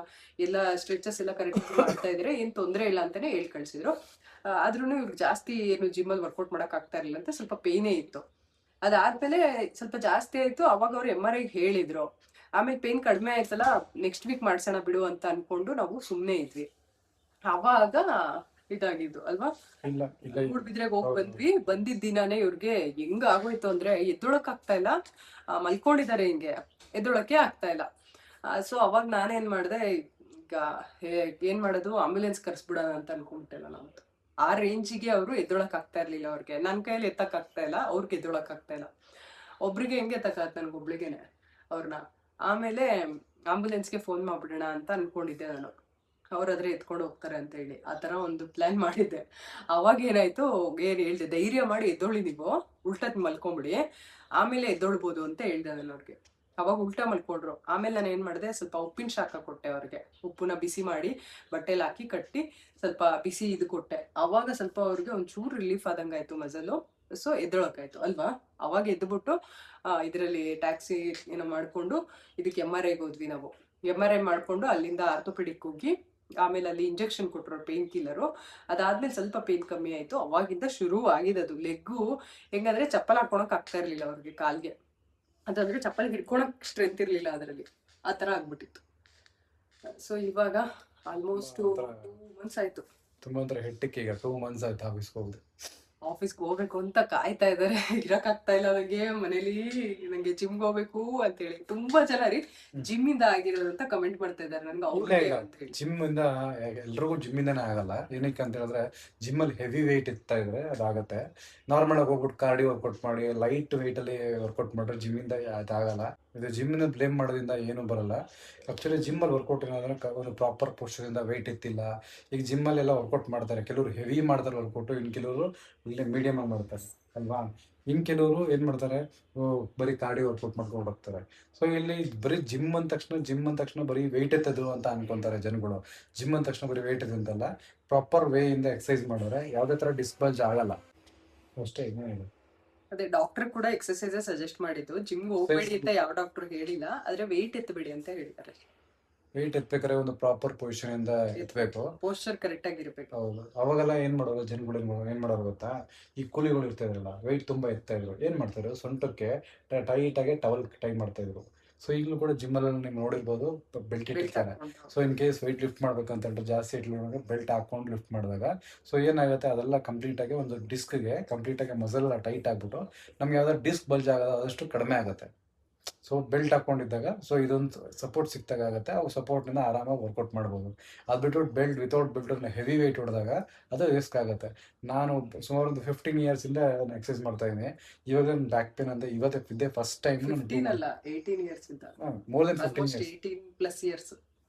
ಎಲ್ಲ ಸ್ಟ್ರೆಚಸ್ ಎಲ್ಲ ಕರೆಕ್ಟ್ ಮಾಡ್ತಾ ಇದ್ರೆ ಏನ್ ತೊಂದರೆ ಇಲ್ಲ ಅಂತಾನೆ ಹೇಳ್ ಕಳ್ಸಿದ್ರು. ಆದ್ರೂ ಇವ್ರಿಗೆ ಜಾಸ್ತಿ ಏನು ಜಿಮ್ಮಲ್ಲಿ ವರ್ಕೌಟ್ ಮಾಡಕ್ ಆಗ್ತಾ ಇರ್ಲಿಲ್ಲ ಅಂತ ಸ್ವಲ್ಪ ಪೇನೇ ಇತ್ತು. ಅದಾದ್ಮೇಲೆ ಸ್ವಲ್ಪ ಜಾಸ್ತಿ ಆಯ್ತು, ಅವಾಗ ಅವ್ರು MRI ಹೇಳಿದ್ರು. ಆಮೇಲೆ ಪೇನ್ ಕಡಿಮೆ ಆಯ್ತಲ್ಲ, ನೆಕ್ಸ್ಟ್ ವೀಕ್ ಮಾಡ್ಸೋಣ ಬಿಡು ಅಂತ ಅನ್ಕೊಂಡು ನಾವು ಸುಮ್ನೆ ಇದ್ವಿ. ಅವಾಗ ಇದಾಗಿದ್ದು ಅಲ್ವಾ, ಮೂಡುಬಿದ್ರೆಗೆ ಹೋಗಿ ಬಂದ್ವಿ. ಬಂದಿದ್ದ ದಿನಾನೇ ಇವ್ರಿಗೆ ಹೆಂಗ ಆಗೋಯ್ತು ಅಂದ್ರೆ ಎದ್ದೊಳಕ್ ಆಗ್ತಾ ಇಲ್ಲ, ಮಲ್ಕೊಂಡಿದ್ದಾರೆ ಹಿಂಗೆ, ಎದ್ದೊಳಕ್ಕೆ ಆಗ್ತಾ ಇಲ್ಲ. ಸೊ ಅವಾಗ ನಾನೇನ್ ಮಾಡ್ದೆ, ಈಗ ಏನ್ ಮಾಡೋದು, ಆಂಬ್ಯುಲೆನ್ಸ್ ಕರ್ಸ್ಬಿಡೋಣ ಅಂತ ಅನ್ಕೊಂಬಿಟ್ಟೆಲ್ಲ ನಾವು. ಆ ರೇಂಜಿಗೆ ಅವರು ಎದ್ದೊಳಕ್ ಆಗ್ತಾ ಇರ್ಲಿಲ್ಲ ಅವ್ರಿಗೆ. ನನ್ನ ಕೈಯಲ್ಲಿ ಎತ್ತಕ್ ಆಗ್ತಾ ಇಲ್ಲ, ಅವ್ರಿಗೆ ಎದ್ದೊಳಕ್ ಆಗ್ತಾ ಇಲ್ಲ. ಒಬ್ರಿಗೆ ಹೆಂಗೆ ಎತ್ತಕ್ಕಾಗತ್ತೆ, ನನ್ಗೊಬ್ಳಿಗೆನೆ ಅವ್ರನ್ನ. ಆಮೇಲೆ ಆಂಬ್ಯುಲೆನ್ಸ್ಗೆ ಫೋನ್ ಮಾಡ್ಬಿಡೋಣ ಅಂತ ಅನ್ಕೊಂಡಿದ್ದೆ ನಾನು, ಅವ್ರಾದ್ರೆ ಎತ್ಕೊಂಡು ಹೋಗ್ತಾರೆ ಅಂತ ಹೇಳಿ. ಆ ತರ ಒಂದು ಪ್ಲಾನ್ ಮಾಡಿದ್ದೆ. ಅವಾಗ ಏನಾಯ್ತು, ಏನ್ ಹೇಳ್ದೆ, ಧೈರ್ಯ ಮಾಡಿ ಎದ್ದೊಳಿ, ನೀವು ಉಲ್ಟದ್ ಮಲ್ಕೊಂಬಿಡಿ, ಆಮೇಲೆ ಎದ್ದೊಳ್ಬೋದು ಅಂತ ಹೇಳ್ದೆ ನಾನು ಅವ್ರಿಗೆ. ಅವಾಗ ಉಲ್ಟಾ ಮಲ್ಕೊಂಡ್ರು. ಆಮೇಲೆ ನಾನು ಏನ್ ಮಾಡಿದೆ, ಸ್ವಲ್ಪ ಉಪ್ಪಿನ ಶಾಖ ಕೊಟ್ಟೆ ಅವ್ರಿಗೆ. ಉಪ್ಪನ್ನ ಬಿಸಿ ಮಾಡಿ ಬಟ್ಟೆಲಿ ಹಾಕಿ ಕಟ್ಟಿ ಸ್ವಲ್ಪ ಬಿಸಿ ಇದು ಕೊಟ್ಟೆ. ಅವಾಗ ಸ್ವಲ್ಪ ಅವ್ರಿಗೆ ಒಂಚೂರು ರಿಲೀಫ್ ಆದಂಗಾಯ್ತು ಮಜಲು. ಸೊ ಎದ್ದೊಳಕಾಯ್ತು ಅಲ್ವಾ. ಅವಾಗ ಎದ್ಬಿಟ್ಟು ಇದರಲ್ಲಿ ಟ್ಯಾಕ್ಸಿ ಏನೋ ಮಾಡ್ಕೊಂಡು ಇದಕ್ಕೆ MRIಗೆ ಹೋದ್ವಿ ನಾವು. MRI ಮಾಡ್ಕೊಂಡು ಅಲ್ಲಿಂದ ಆರ್ಥೋಪೆಡಿಕ್ ಹೋಗಿ, ಆಮೇಲೆ ಅಲ್ಲಿ ಇಂಜೆಕ್ಷನ್ ಕೊಟ್ಟರು, ಪೇನ್ ಕಿಲ್ಲರು. ಅದಾದ್ಮೇಲೆ ಸ್ವಲ್ಪ ಪೇನ್ ಕಮ್ಮಿ ಆಯ್ತು. ಅವಾಗಿಂದ ಶುರು ಆಗಿದ್ದು. ಲೆಗ್ಗು ಹೆಂಗಂದ್ರೆ ಚಪ್ಪಲ್ ಹಾಕೊಳಕ್ ಆಗ್ತಾ ಇರ್ಲಿಲ್ಲ ಅವ್ರಿಗೆ, ಕಾಲ್ಗೆ. ಅದಂದ್ರೆ ಚಪ್ಪಲ್ ಹಿಡ್ಕೊಳಕ್ ಸ್ಟ್ರೆಂತ್ ಇರ್ಲಿಲ್ಲ ಅದರಲ್ಲಿ, ಆ ತರ ಆಗ್ಬಿಟ್ಟಿತ್ತು. ಸೊ ಇವಾಗ ಆಲ್ಮೋಸ್ಟ್ 2 months ಆಯ್ತು. ತುಂಬಾ ಹೆಟ್ಟಿಕ್. ಈಗ 2 months ಆಯ್ತು ಆಫೀಸ್ಗೆ ಹೋಗುದು. ಆಫೀಸ್ಗೆ ಹೋಗ್ಬೇಕು ಅಂತ ಕಾಯ್ತಾ ಇದಾರೆ. ಇರಕ್ಕಾಗ್ತಾ ಇಲ್ಲ ನಂಗೆ ಮನೇಲಿ, ನಂಗೆ ಜಿಮ್ಗೆ ಹೋಗ್ಬೇಕು ಅಂತ ಹೇಳಿ ತುಂಬಾ ಜನ ರೀ ಜಿಮ್ ಇಂದ ಆಗಿರೋದು ಅಂತ ಕಮೆಂಟ್ ಮಾಡ್ತಾ ಇದಾರೆ ನನ್ಗೆ ಅವ್ರಿಗೆ ಅಂತ ಹೇಳಿ. ಜಿಮ್ ಇಂದ ಎಲ್ರಿಗೂ ಜಿಮ್ ಇಂದಾನೆ ಆಗಲ್ಲ. ಏನಕ್ಕೆ ಅಂತ ಹೇಳಿದ್ರೆ ಜಿಮ್ ಅಲ್ಲಿ ಹೆವಿ ವೆಯ್ಟ್ ಇರ್ತಾ ಇದ್ರೆ ಅದಾಗತ್ತೆ. ನಾರ್ಮಲ್ ಆಗಿ ಹೋಗ್ಬಿಟ್ಟು ಕಾರ್ಡಿಯೋ ವರ್ಕೌಟ್ ಮಾಡಿ ಲೈಟ್ ವೆಯ್ಟ್ ಅಲ್ಲಿ ವರ್ಕೌಟ್ ಮಾಡ್ರೆ ಜಿಮ್ ಇಂದ ಅದಾಗಲ್ಲ. ಇದು ಜಿಮ್ ನ ಬ್ಲೇಮ್ ಮಾಡೋದ್ರಿಂದ ಏನು ಬರಲ್ಲ. ಆಕ್ಚುಲಿ ಜಿಮ್ ಅಲ್ಲಿ ವರ್ಕೌಟ್ ಏನಾದ್ರೆ ಒಂದು ಪ್ರಾಪರ್ ಪೋಸ್ಚರ್ ಇಂದ ವೆಯ್ಟ್ ಎತ್ತಿಲ್ಲ. ಈಗ ಜಿಮ್ ಅಲ್ಲಿ ಎಲ್ಲ ವರ್ಕೌಟ್ ಮಾಡ್ತಾರೆ, ಕೆಲವರು ಹೆವಿ ಮಾಡ್ತಾರೆ ವರ್ಕೌಟ್, ಇನ್ ಕೆಲವರು ಇಲ್ಲಿ ಮೀಡಿಯಮ್ ಆಗಿ ಮಾಡ್ತಾರೆ ಅಲ್ವಾ. ಇನ್ ಕೆಲವರು ಏನ್ ಮಾಡ್ತಾರೆ, ಬರೀ ಕಾರ್ಡಿಯೋ ವರ್ಕೌಟ್ ಮಾಡ್ಕೊಂಡು ಹೋಗ್ತಾರೆ. ಸೊ ಇಲ್ಲಿ ಬರೀ ಜಿಮ್ ಅಂದ ತಕ್ಷಣ ಬರೀ ವೆಯ್ಟ್ ಎತ್ತದು ಅಂತ ಅನ್ಕೊಂತಾರೆ ಜನಗಳು. ಜಿಮ್ ಅಂದ ತಕ್ಷಣ ಬರೀ ವೆಯ್ಟ್ ಎತ್ತದು ಅಂತಲ್ಲ, ಪ್ರಾಪರ್ ವೇ ಇಂದ ಎಕ್ಸಸೈಸ್ ಮಾಡಿದ್ರೆ ಯಾವುದೇ ತರ ಡಿಸ್ಬಲ್ಜ್ ಆಗಲ್ಲ ಅಷ್ಟೇ. ಇನ್ನೇನಿಲ್ಲ. ಅದೇ ಡಾಕ್ಟರ್ ಕೂಡ ಎಕ್ಸರ್ಸೈಸ್ ಸಜೆಸ್ಟ್ ಮಾಡಿದ್ದು, ಜಿಮ್ ಹೋಗ್ಬೇಡಿ ಅಂತ ಯಾವ ಡಾಕ್ಟರ್ ಹೇಳಿಲ್ಲ, ಆದ್ರೆ ವೆಯ್ಟ್ ಎತ್ತಬೇಡಿ ಅಂತ ಹೇಳಿದ್ದಾರೆ. ವೆಯ್ಟ್ ಎತ್ಬೇಕಾದ್ರೆ ಒಂದು ಪ್ರಾಪರ್ ಪೊಸಿಷನ್ ಇಂದ ಎತ್ತಬೇಕು, ಪೋಸ್ಚರ್ ಕರೆಕ್ಟ್ ಆಗಿರ್ಬೇಕು. ಹೌದು. ಅವಾಗೆಲ್ಲ ಏನ್ ಮಾಡೋದು ಜನಗಳು, ಏನ್ ಮಾಡೋರು ಗೊತ್ತಾ, ಈ ಕೂಲಿಗಳು ಇರ್ತಾ ಇದ್ರಲ್ಲ ವೆಯ್ಟ್ ತುಂಬಾ ಎತ್ತಾ ಇದ್ರು, ಏನ್ ಮಾಡ್ತಾರೆ ಸೊಂಟಕ್ಕೆ ಟೈಟ್ ಆಗಿ ಟವಲ್ ಟೈ ಮಾಡ್ತಾ ಇದ್ರು. ಸೊ ಈಗಲೂ ಕೂಡ ಜಿಮ್ ಅಲ್ಲಿ ನೀವು ನೋಡಿರ್ಬೋದು ಬೆಲ್ಟ್ ಇಟ್ಟಿರ್ತಾರೆ. So in case weight lift ಮಾಡ್ಬೇಕಂತ ಜಾಸ್ತಿ ಇಟ್ಕೊಂಡ್ರೆ ಬೆಲ್ಟ್ ಹಾಕೊಂಡು ಲಿಫ್ಟ್ ಮಾಡಿದಾಗ ಸೊ ಏನಾಗುತ್ತೆ, ಅದೆಲ್ಲ ಕಂಪ್ಲೀಟ್ ಆಗಿ ಒಂದು ಡಿಸ್ಕ್ಗೆ ಕಂಪ್ಲೀಟ್ ಆಗಿ ಮಸಲ್ ಟೈಟ್ ಆಗ್ಬಿಟ್ಟು ನಮ್ಗೆ ಯಾವ್ದಾದ್ರು ಡಿಸ್ಕ್ ಬಲ್ಜ್ ಆಗೋದು ಆದಷ್ಟು ಕಡಿಮೆ ಆಗುತ್ತೆ. ಸೊ ಬೆಲ್ಟ್ ಹಾಕೊಂಡಿದ್ದಾಗ ಸೊ ಇದೊಂದು ಸಪೋರ್ಟ್ ಸಿಕ್ತಾಗ ಆಗುತ್ತೆ, ಅವು ಸಪೋರ್ಟ್ನಿಂದ ಆರಾಮಾಗಿ ವರ್ಕೌಟ್ ಮಾಡ್ಬೋದು. ಅದು ಬಿಟ್ಟು belt without belt heavy weight ಹೊಡೆದಾಗ ಅದು ರಿಸ್ಕ್ ಆಗುತ್ತೆ. ನಾನು ಸುಮಾರು ಒಂದು 15 years ಇಂದ ಎಕ್ಸಸೈಸ್ ಮಾಡ್ತಾ ಇದ್ದೀನಿ. ಇವಾಗ ಬ್ಯಾಕ್ ಪೇನ್ ಅಂತ ಇವತ್ತೇ ಫಸ್ಟ್ ಟೈಮ್. 15 ಅಲ್ಲ 18 years ಇಂದ. More than 15 almost years. 18+ years.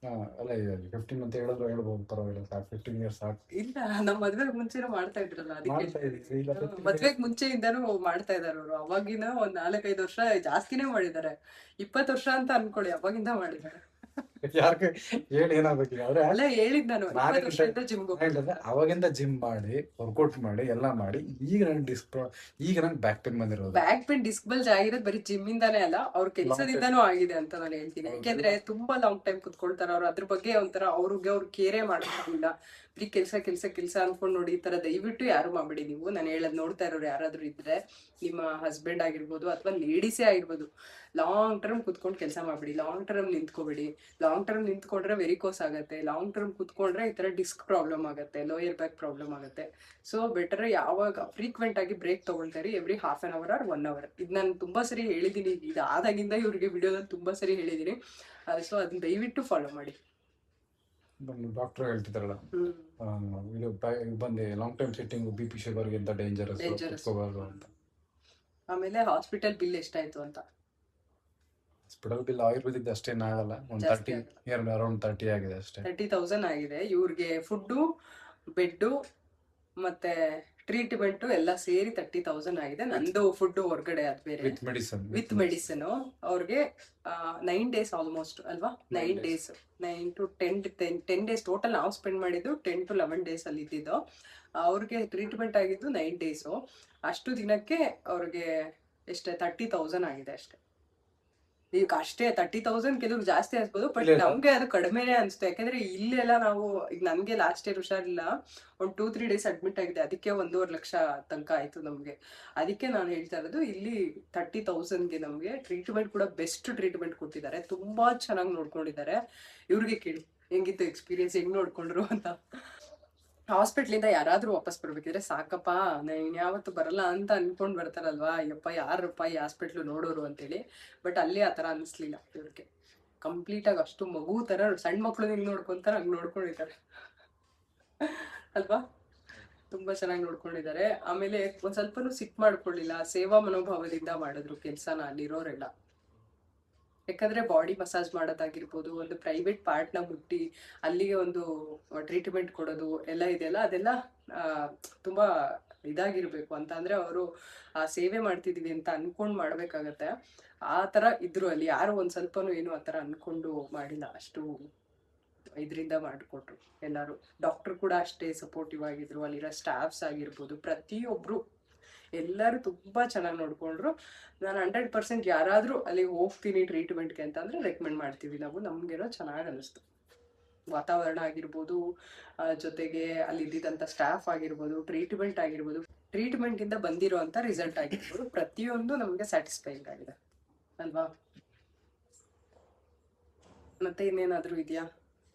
ಅಲ್ಲ 15 ಅಂತ ಹೇಳಿದ್ರು ಹೇಳ್ಬೋದು, ಪರವಾಗಿಲ್ಲ. ಸಾಕು 15 years ಸಾಕು. ಇಲ್ಲ, ನಮ್ಮ ಮದ್ವೆಗ್ ಮುಂಚೆನೂ ಮಾಡ್ತಾ ಇದ್ರಲ್ಲ, ಅದಕ್ಕೆ ಮಾಡ್ತಾ ಇದ್ದೀವಿ ಈಗ 15 ಮದ್ವೆಗ್ ಮುಂಚೆಯಿಂದಾನು ಮಾಡ್ತಾ ಇದಾರೆ ಅವರು. ಅವಾಗಿನ ಒಂದ್ 4-5 ವರ್ಷ ಜಾಸ್ತಿನೇ ಮಾಡಿದ್ದಾರೆ. 20 ವರ್ಷ ಅಂತ ಅನ್ಕೊಳ್ಳಿ, ಅವಾಗಿಂದ ಮಾಡಿದ್ದಾರೆ. ಯಾರಿಗೆ ಹೇಳಿ ಏನಾಗಬೇಕೀಗ ಅವ್ರೆ. ಅಲ್ಲ ಹೇಳಿದ್ ನಾನು, 20 ನಾನು ವರ್ಷದಿಂದ ಜಿಮ್ಗೆ ಹೇಳಿದ್ರೆ ಅವಾಗಿಂದ ಜಿಮ್ ಮಾಡಿ ವರ್ಕೌಟ್ ಮಾಡಿ ಎಲ್ಲ ಮಾಡಿ ಈಗ ನಂಗೆ ಬ್ಯಾಕ್ ಪೇನ್ ಬಂದಿರೋದು. ಬ್ಯಾಕ್ ಪೇನ್ ಡಿಸ್ಕ್ ಬಲ್ಜ್ ಆಗಿರೋದು ಬರೀ ಜಿಮ್ ಇಂದಾನೇ ಅಲ್ಲ, ಅವ್ರ ಕೆಲಸದಿಂದಾನೂ ಆಗಿದೆ ಅಂತ ನಾನು ಹೇಳ್ತೀನಿ. ಯಾಕೆಂದ್ರೆ ತುಂಬಾ ಲಾಂಗ್ ಟೈಮ್ ಕುತ್ಕೊಳ್ತಾರ ಅವ್ರು, ಅದ್ರ ಬಗ್ಗೆ ಒಂಥರ ಅವ್ರಿಗೆ ಕೇರೇ ಮಾಡೋದಿಲ್ಲ. ಬರೀ ಕೆಲ್ಸ ಅನ್ಕೊಂಡ್ ನೋಡಿ. ಈ ತರ ದಯವಿಟ್ಟು ಯಾರು ಮಾಡ್ಬೇಡಿ ನೀವು. ನಾನು ಹೇಳದ್ ನೋಡ್ತಾ ಇರೋರು ಯಾರಾದ್ರೂ ಇದ್ರೆ, ನಿಮ್ಮ ಹಸ್ಬೆಂಡ್ ಆಗಿರ್ಬೋದು ಅಥವಾ ಲೇಡೀಸೇ ಆಗಿರ್ಬೋದು, ಲಾಂಗ್ ಟರ್ಮ್ ಕುತ್ಕೊಂಡು ಕೆಲಸ ಮಾಡ್ಬೇಡಿ. ಲಾಂಗ್ ಟರ್ಮ್ ನಿಂತ್ಕೋಬೇಡಿ. ಲಾಂಗ್ ಟರ್ಮ್ ನಿಂತ್ಕೊಂಡ್ರೆ ವೆರಿಕೋಸ್ ಆಗುತ್ತೆ. ಲಾಂಗ್ ಟರ್ಮ್ ಕುತ್ಕೊಂಡ್ರೆ ಈ ತರ ಡಿಸ್ಕ್ ಪ್ರಾಬ್ಲಮ್ ಆಗುತ್ತೆ, ಲೋಯರ್ ಬ್ಯಾಕ್ ಪ್ರಾಬ್ಲಮ್ ಆಗುತ್ತೆ. ಸೊ ಬೆಟರ್ ಯಾವಾಗ ಫ್ರೀಕ್ವೆಂಟ್ ಆಗಿ ಬ್ರೇಕ್ ತಗೊಳ್ತಾರೆ, every ½ an hour or 1 hour. ಇದು ನಾನು ತುಂಬಾ ಸರಿ ಹೇಳಿದೀನಿ, ಇದಾದಾಗಿಂದ ಇವ್ರಿಗೆ ವಿಡಿಯೋದಲ್ಲಿ ತುಂಬಾ ಸರಿ ಹೇಳಿದೀನಿ. ಸೊ ಅದನ್ನ ದಯವಿಟ್ಟು ಫಾಲೋ ಮಾಡಿ. ಡಾಕ್ಟರ್ ಹೇಳ್ತಿದಾರಲ್ಲ, ಇದು ಬಂದು ಲಾಂಗ್ ಟೈಮ್ ಸಿಟ್ಟಿಂಗ್ BP ಶುಗರ್ಗೆ ಅಂತ ಡೇಂಜರಸ್ ಅಂತ. ಆಮೇಲೆ ಹಾಸ್ಪಿಟಲ್ ಬಿಲ್ ಎಷ್ಟಾಯ್ತು ಅಂತ. ಹಾಸ್ಪಿಟಲ್ ಬಿಲ್ ಆಯುರ್ವೇದಿಕ್ ಅಷ್ಟೇನಾಗಲ್ಲ, ಒಂದು 30 ಅರೌಂಡ್ 30 ಆಗಿದೆ ಅಷ್ಟೇ. 30,000 ಆಗಿದೆ. ಇವ್ರಿಗೆ ಫುಡ್ಡು, ಬೆಡ್ಡು ಮತ್ತೆ ಟ್ರೀಟ್ಮೆಂಟ್ ಎಲ್ಲ ಸೇರಿ 30,000 ಆಗಿದೆ. ನಂದು ಫುಡ್ ಹೊರಗಡೆ ಅದು ಬೇರೆ, ವಿತ್ ಮೆಡಿಸಿನ್. ಅವ್ರಿಗೆ 9 days ಆಲ್ಮೋಸ್ಟ್ ಅಲ್ವಾ, 9 days 9 to 10 days ಟೋಟಲ್ ನಾವು ಸ್ಪೆಂಡ್ ಮಾಡಿದ್ದು. 10 to 11 days ಅಲ್ಲಿ ಇದ್ದಿದ್ದು. ಅವ್ರಿಗೆ ಟ್ರೀಟ್ಮೆಂಟ್ ಆಗಿದ್ದು 9 days. ಅಷ್ಟು ದಿನಕ್ಕೆ ಅವ್ರಿಗೆ ಎಷ್ಟೇ 30,000 ಆಗಿದೆ ಅಷ್ಟೇ. ಈಗ ಅಷ್ಟೇ 30,000 ಕೆಲವ್ರು ಜಾಸ್ತಿ ಅನ್ಸ್ಬೋದು, ಬಟ್ ನಮ್ಗೆ ಅದು ಕಡಿಮೆನೆ ಅನ್ಸ್ತು. ಯಾಕಂದ್ರೆ ಇಲ್ಲೆಲ್ಲ ನಾವು, ಈಗ ನನ್ಗೆ ಲಾಸ್ಟ್ ಇಯರ್ ಹುಷಾರಿಲ್ಲ, ಒಂದು 2-3 days ಅಡ್ಮಿಟ್ ಆಗಿದೆ, ಅದಕ್ಕೆ 1.5 ಲಕ್ಷ ತನಕ ಆಯ್ತು ನಮ್ಗೆ. ಅದಕ್ಕೆ ನಾನು ಹೇಳ್ತಾ ಇರೋದು, ಇಲ್ಲಿ 30,000ಗೆ ನಮ್ಗೆ ಟ್ರೀಟ್ಮೆಂಟ್ ಕೂಡ ಬೆಸ್ಟ್ ಟ್ರೀಟ್ಮೆಂಟ್ ಕೊಟ್ಟಿದ್ದಾರೆ. ತುಂಬಾ ಚೆನ್ನಾಗಿ ನೋಡ್ಕೊಂಡಿದ್ದಾರೆ. ಇವ್ರಿಗೆ ಕೇಳಿ ಹೆಂಗಿತ್ತು ಎಕ್ಸ್ಪೀರಿಯನ್ಸ್, ಹೆಂಗ್ ನೋಡ್ಕೊಂಡ್ರು ಅಂತ. ಹಾಸ್ಪಿಟ್ಲಿಂದ ಯಾರಾದ್ರೂ ವಾಪಸ್ ಬರ್ಬೇಕಿದ್ರೆ ಸಾಕಪ್ಪ ನಾನು ಇನ್ಯಾವತ್ತು ಬರಲ್ಲ ಅಂತ ಅನ್ಕೊಂಡ್ ಬರ್ತಾರಲ್ವಾ, ಅಯ್ಯಪ್ಪ ಯಾರಪ್ಪ ಈ ಹಾಸ್ಪಿಟ್ಲು ನೋಡೋರು ಅಂತೇಳಿ. ಬಟ್ ಅಲ್ಲಿ ಆ ಥರ ಅನಿಸ್ಲಿಲ್ಲ ಇವ್ರಿಗೆ. ಕಂಪ್ಲೀಟ್ ಆಗಿ ಅಷ್ಟು ಮಗು ಥರ, ಸಣ್ಣ ಮಕ್ಳು ಹೆಂಗ್ ನೋಡ್ಕೊಂತಾರ ಹಂಗೆ ನೋಡ್ಕೊಂಡಿದ್ದಾರೆ ಅಲ್ವಾ. ತುಂಬಾ ಚೆನ್ನಾಗಿ ನೋಡ್ಕೊಂಡಿದ್ದಾರೆ. ಆಮೇಲೆ ಒಂದ್ ಸ್ವಲ್ಪನೂ ಸಿಟ್ ಮಾಡ್ಕೊಳ್ಳಿಲ್ಲ, ಸೇವಾ ಮನೋಭಾವದಿಂದ ಮಾಡಿದ್ರು ಕೆಲ್ಸನ ಅಲ್ಲಿರೋರೆಲ್ಲ. ಯಾಕಂದ್ರೆ ಬಾಡಿ ಮಸಾಜ್ ಮಾಡೋದಾಗಿರ್ಬೋದು, ಒಂದು ಪ್ರೈವೇಟ್ ಪಾರ್ಟ್ನ ಮುಟ್ಟಿ ಅಲ್ಲಿಗೆ ಒಂದು ಟ್ರೀಟ್ಮೆಂಟ್ ಕೊಡೋದು ಎಲ್ಲ ಇದೆಯಲ್ಲ, ಅದೆಲ್ಲ ತುಂಬಾ ಇದಾಗಿರ್ಬೇಕು. ಅಂತ ಅಂದ್ರೆ ಅವರು ಆ ಸೇವೆ ಮಾಡ್ತಿದೀವಿ ಅಂತ ಅನ್ಕೊಂಡ್ ಮಾಡ್ಬೇಕಾಗತ್ತೆ. ಆ ತರ ಇದ್ರು ಅಲ್ಲಿ. ಯಾರು ಒಂದ್ ಸ್ವಲ್ಪನೂ ಏನು ಆ ತರ ಅನ್ಕೊಂಡು ಮಾಡಿಲ್ಲ, ಅಷ್ಟು ಇದರಿಂದ ಮಾಡಿಕೊಟ್ರು ಎಲ್ಲಾರು. ಡಾಕ್ಟರ್ ಕೂಡ ಅಷ್ಟೇ ಸಪೋರ್ಟಿವ್ ಆಗಿದ್ರು, ಅಲ್ಲಿರೋ ಸ್ಟಾಫ್ಸ್ ಆಗಿರ್ಬೋದು, ಪ್ರತಿಯೊಬ್ರು ಎಲ್ಲರೂ ತುಂಬಾ ಚೆನ್ನಾಗಿ ನೋಡ್ಕೊಂಡ್ರು. ನಾನು 100% ಯಾರಾದ್ರೂ ಅಲ್ಲಿ ಹೋಗ್ತೀನಿ ಟ್ರೀಟ್ಮೆಂಟ್ಗೆ ಅಂತ ಅಂದ್ರೆ ರೆಕಮೆಂಡ್ ಮಾಡ್ತೀವಿ ನಾವು. ನಮ್ಗೇನೋ ಚೆನ್ನಾಗಿ ಅನಿಸ್ತು. ವಾತಾವರಣ ಆಗಿರ್ಬೋದು, ಜೊತೆಗೆ ಅಲ್ಲಿ ಇದ್ದಿದ್ದಂಥ ಸ್ಟಾಫ್ ಆಗಿರ್ಬೋದು, ಟ್ರೀಟ್ಮೆಂಟ್ ಆಗಿರ್ಬೋದು, ಟ್ರೀಟ್ಮೆಂಟ್ ಇಂದ ಬಂದಿರೋ ಅಂತ ರಿಸಲ್ಟ್ ಆಗಿರ್ಬೋದು, ಪ್ರತಿಯೊಂದು ನಮಗೆ ಸ್ಯಾಟಿಸ್ಫೈಯಿಂಗ್ ಆಗಿದೆ ಅಲ್ವಾ. ಮತ್ತೆ ಇನ್ನೇನಾದ್ರೂ ಇದೆಯಾ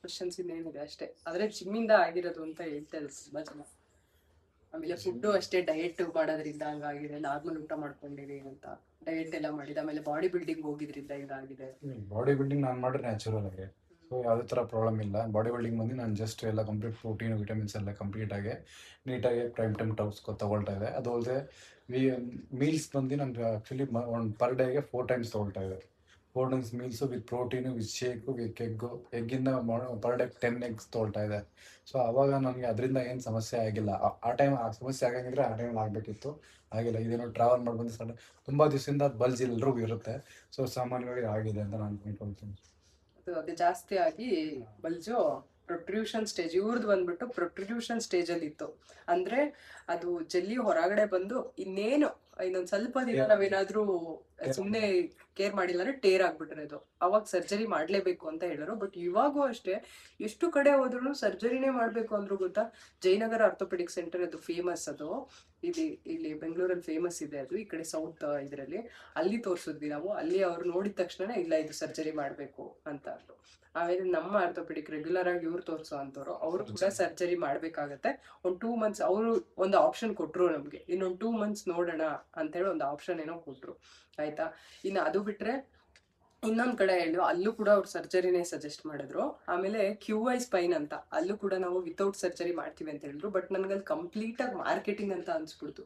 ಕ್ವಶನ್ಸ್? ಇನ್ನೇನಿದೆ ಅಷ್ಟೇ. ಆದ್ರೆ ಜಿಮ್ಮಿಂದ ಆಗಿರೋದು ಅಂತ ಹೇಳ್ತಾ ಇದ್ದಾರೆ ತುಂಬಾ ಜನ. ಆಮೇಲೆ ಫುಡ್ಡು ಅಷ್ಟೇ ಡಯಟ್ ಮಾಡೋದ್ರಿಂದ ಹಂಗಾಗಿದೆ, ನಾರ್ಮಲ್ ಊಟ ಮಾಡ್ಕೊಂಡಿರಿ ಅಂತ ಡಯಟ್ ಎಲ್ಲ ಮಾಡಿದ. ಆಮೇಲೆ ಬಾಡಿ ಬಿಲ್ಡಿಂಗ್ ಹೋಗಿದ್ರಿಂದ ಇದಾಗಿದೆ. ಬಾಡಿ ಬಿಲ್ಡಿಂಗ್ ನಾನು ಮಾಡ್ರೆ ನ್ಯಾಚುರಲ್ ಆಗಿ, ಸೊ ಯಾವುದೇ ಥರ ಪ್ರಾಬ್ಲಮ್ ಇಲ್ಲ. ಬಾಡಿ ಬಿಲ್ಡಿಂಗ್ ಬಂದು ನಾನು ಜಸ್ಟ್ ಎಲ್ಲ ಕಂಪ್ಲೀಟ್ ಪ್ರೋಟೀನ್ ವಿಟಮಿನ್ಸ್ ಎಲ್ಲ ಕಂಪ್ಲೀಟಾಗಿ ನೀಟಾಗಿ ಟೈಮ್ ತೊಗೊಳ್ತಾ ಇದೆ. ಅದು ಅಲ್ಲದೆ ಮೀಲ್ಸ್ ಬಂದು ನಾನು ಆ್ಯಕ್ಚುಲಿ ಒಂದು ಪರ್ ಡೇಗೆ 4 ಟೈಮ್ಸ್ ತೊಗೊಳ್ತಾ ಇದೆ. 4 times meals with protein, with shake, with ಎಗ್ಗಿಂದ ಪರ್ ಡೇ 10 ಎಗ್ಸ್ ತೊಗೊಳ್ತಾ ಇದೆ. ಸೊ ಆವಾಗ ನನಗೆ ಅದರಿಂದ ಏನು ಸಮಸ್ಯೆ ಆಗಿಲ್ಲ. ಆ ಟೈಮ್ ಆ ಸಮಸ್ಯೆ ಆಗಂಗಿದ್ರೆ ಆ ಟೈಮಲ್ಲಿ ಆಗಬೇಕಿತ್ತು, ಆಗಿಲ್ಲ. ಇದೇನೋ ಟ್ರಾವೆಲ್ ಮಾಡಿ ಬಂದು ಸಣ್ಣ ತುಂಬ ದಿವಸದಿಂದ ಬಲ್ಜ್ ಎಲ್ರಿಗೂ ಇರುತ್ತೆ. ಸೊ ಸಾಮಾನ್ಯವಾಗಿ ಆಗಿದೆ ಅಂತ ನಾನು ಅಂದ್ಕೊಳ್ತೀನಿ. ಅದು ಜಾಸ್ತಿ ಆಗಿ ಬಲ್ಜು ಪ್ರೊಟ್ರೂಷನ್ ಸ್ಟೇಜ್, ಇವ್ರದ್ದು ಬಂದ್ಬಿಟ್ಟು ಪ್ರೊಟ್ರೂಷನ್ ಸ್ಟೇಜಲ್ಲಿ ಇತ್ತು. ಅಂದ್ರೆ ಅದು ಜಲ್ಲಿ ಹೊರಗಡೆ ಬಂದು ಇನ್ನೇನು ಇನ್ನೊಂದ್ ಸ್ವಲ್ಪ ದಿನ ನಾವೇನಾದ್ರೂ ಸುಮ್ನೆ ಕೇರ್ ಮಾಡಿಲ್ಲ ಅಂದ್ರೆ ಟೇರ್ ಆಗ್ಬಿಟ್ಟಿರೋದು. ಅವಾಗ ಸರ್ಜರಿ ಮಾಡ್ಲೇಬೇಕು ಅಂತ ಹೇಳಿದ್ರು. ಬಟ್ ಇವಾಗೂ ಅಷ್ಟೇ ಎಷ್ಟು ಕಡೆ ಹೋದ್ರು ಸರ್ಜರಿನೇ ಮಾಡ್ಬೇಕು ಅಂದ್ರು ಗೊತ್ತಾ. ಜಯನಗರ ಆರ್ಥೋಪೆಡಿಕ್ ಸೆಂಟರ್ ಅದು ಫೇಮಸ್, ಅದು ಇಲ್ಲಿ ಬೆಂಗಳೂರಲ್ಲಿ ಫೇಮಸ್ ಇದೆ ಅದು, ಈ ಕಡೆ ಸೌತ್ ಇದರಲ್ಲಿ. ಅಲ್ಲಿ ತೋರ್ಸಿದ್ವಿ ನಾವು. ಅಲ್ಲಿ ಅವ್ರು ನೋಡಿದ ತಕ್ಷಣ ಇಲ್ಲ ಇದು ಸರ್ಜರಿ ಮಾಡ್ಬೇಕು ಅಂತ ಅಂದ್ರು. ಆಮೇಲೆ ನಮ್ಮ ಆರ್ಥೋಪೆಡಿಕ್ ರೆಗ್ಯುಲರ್ ಆಗಿ ಇವ್ರು ತೋರ್ಸೋ ಅಂತವ್ರು, ಅವರು ಕೂಡ ಸರ್ಜರಿ ಮಾಡ್ಬೇಕಾಗತ್ತೆ. ಒಂದು 2 months ಅವರು ಒಂದು ಆಪ್ಷನ್ ಕೊಟ್ರು ನಮ್ಗೆ, ಇನ್ನೊಂದು 2 months ನೋಡೋಣ ಅಂತ ಹೇಳಿ ಒಂದು ಆಪ್ಷನ್ ಏನೋ ಕೊಟ್ರು, ಆಯ್ತಾ. ಇನ್ನು ಅದು ಬಿಟ್ರೆ ಇನ್ನೊಂದ್ ಕಡೆ ಹೇಳು, ಅಲ್ಲೂ ಕೂಡ ಅವ್ರು ಸರ್ಜರಿನೇ ಸಜೆಸ್ಟ್ ಮಾಡಿದ್ರು. ಆಮೇಲೆ QI ಸ್ಪೈನ್ ಅಂತ, ಅಲ್ಲೂ ಕೂಡ ನಾವು ವಿತೌಟ್ ಸರ್ಜರಿ ಮಾಡ್ತೀವಿ ಅಂತ ಹೇಳಿದ್ರು. ಬಟ್ ನನ್ಗಲ್ಲಿ ಕಂಪ್ಲೀಟ್ ಆಗಿ ಮಾರ್ಕೆಟಿಂಗ್ ಅಂತ ಅನ್ಸ್ಬಿಡ್ತು.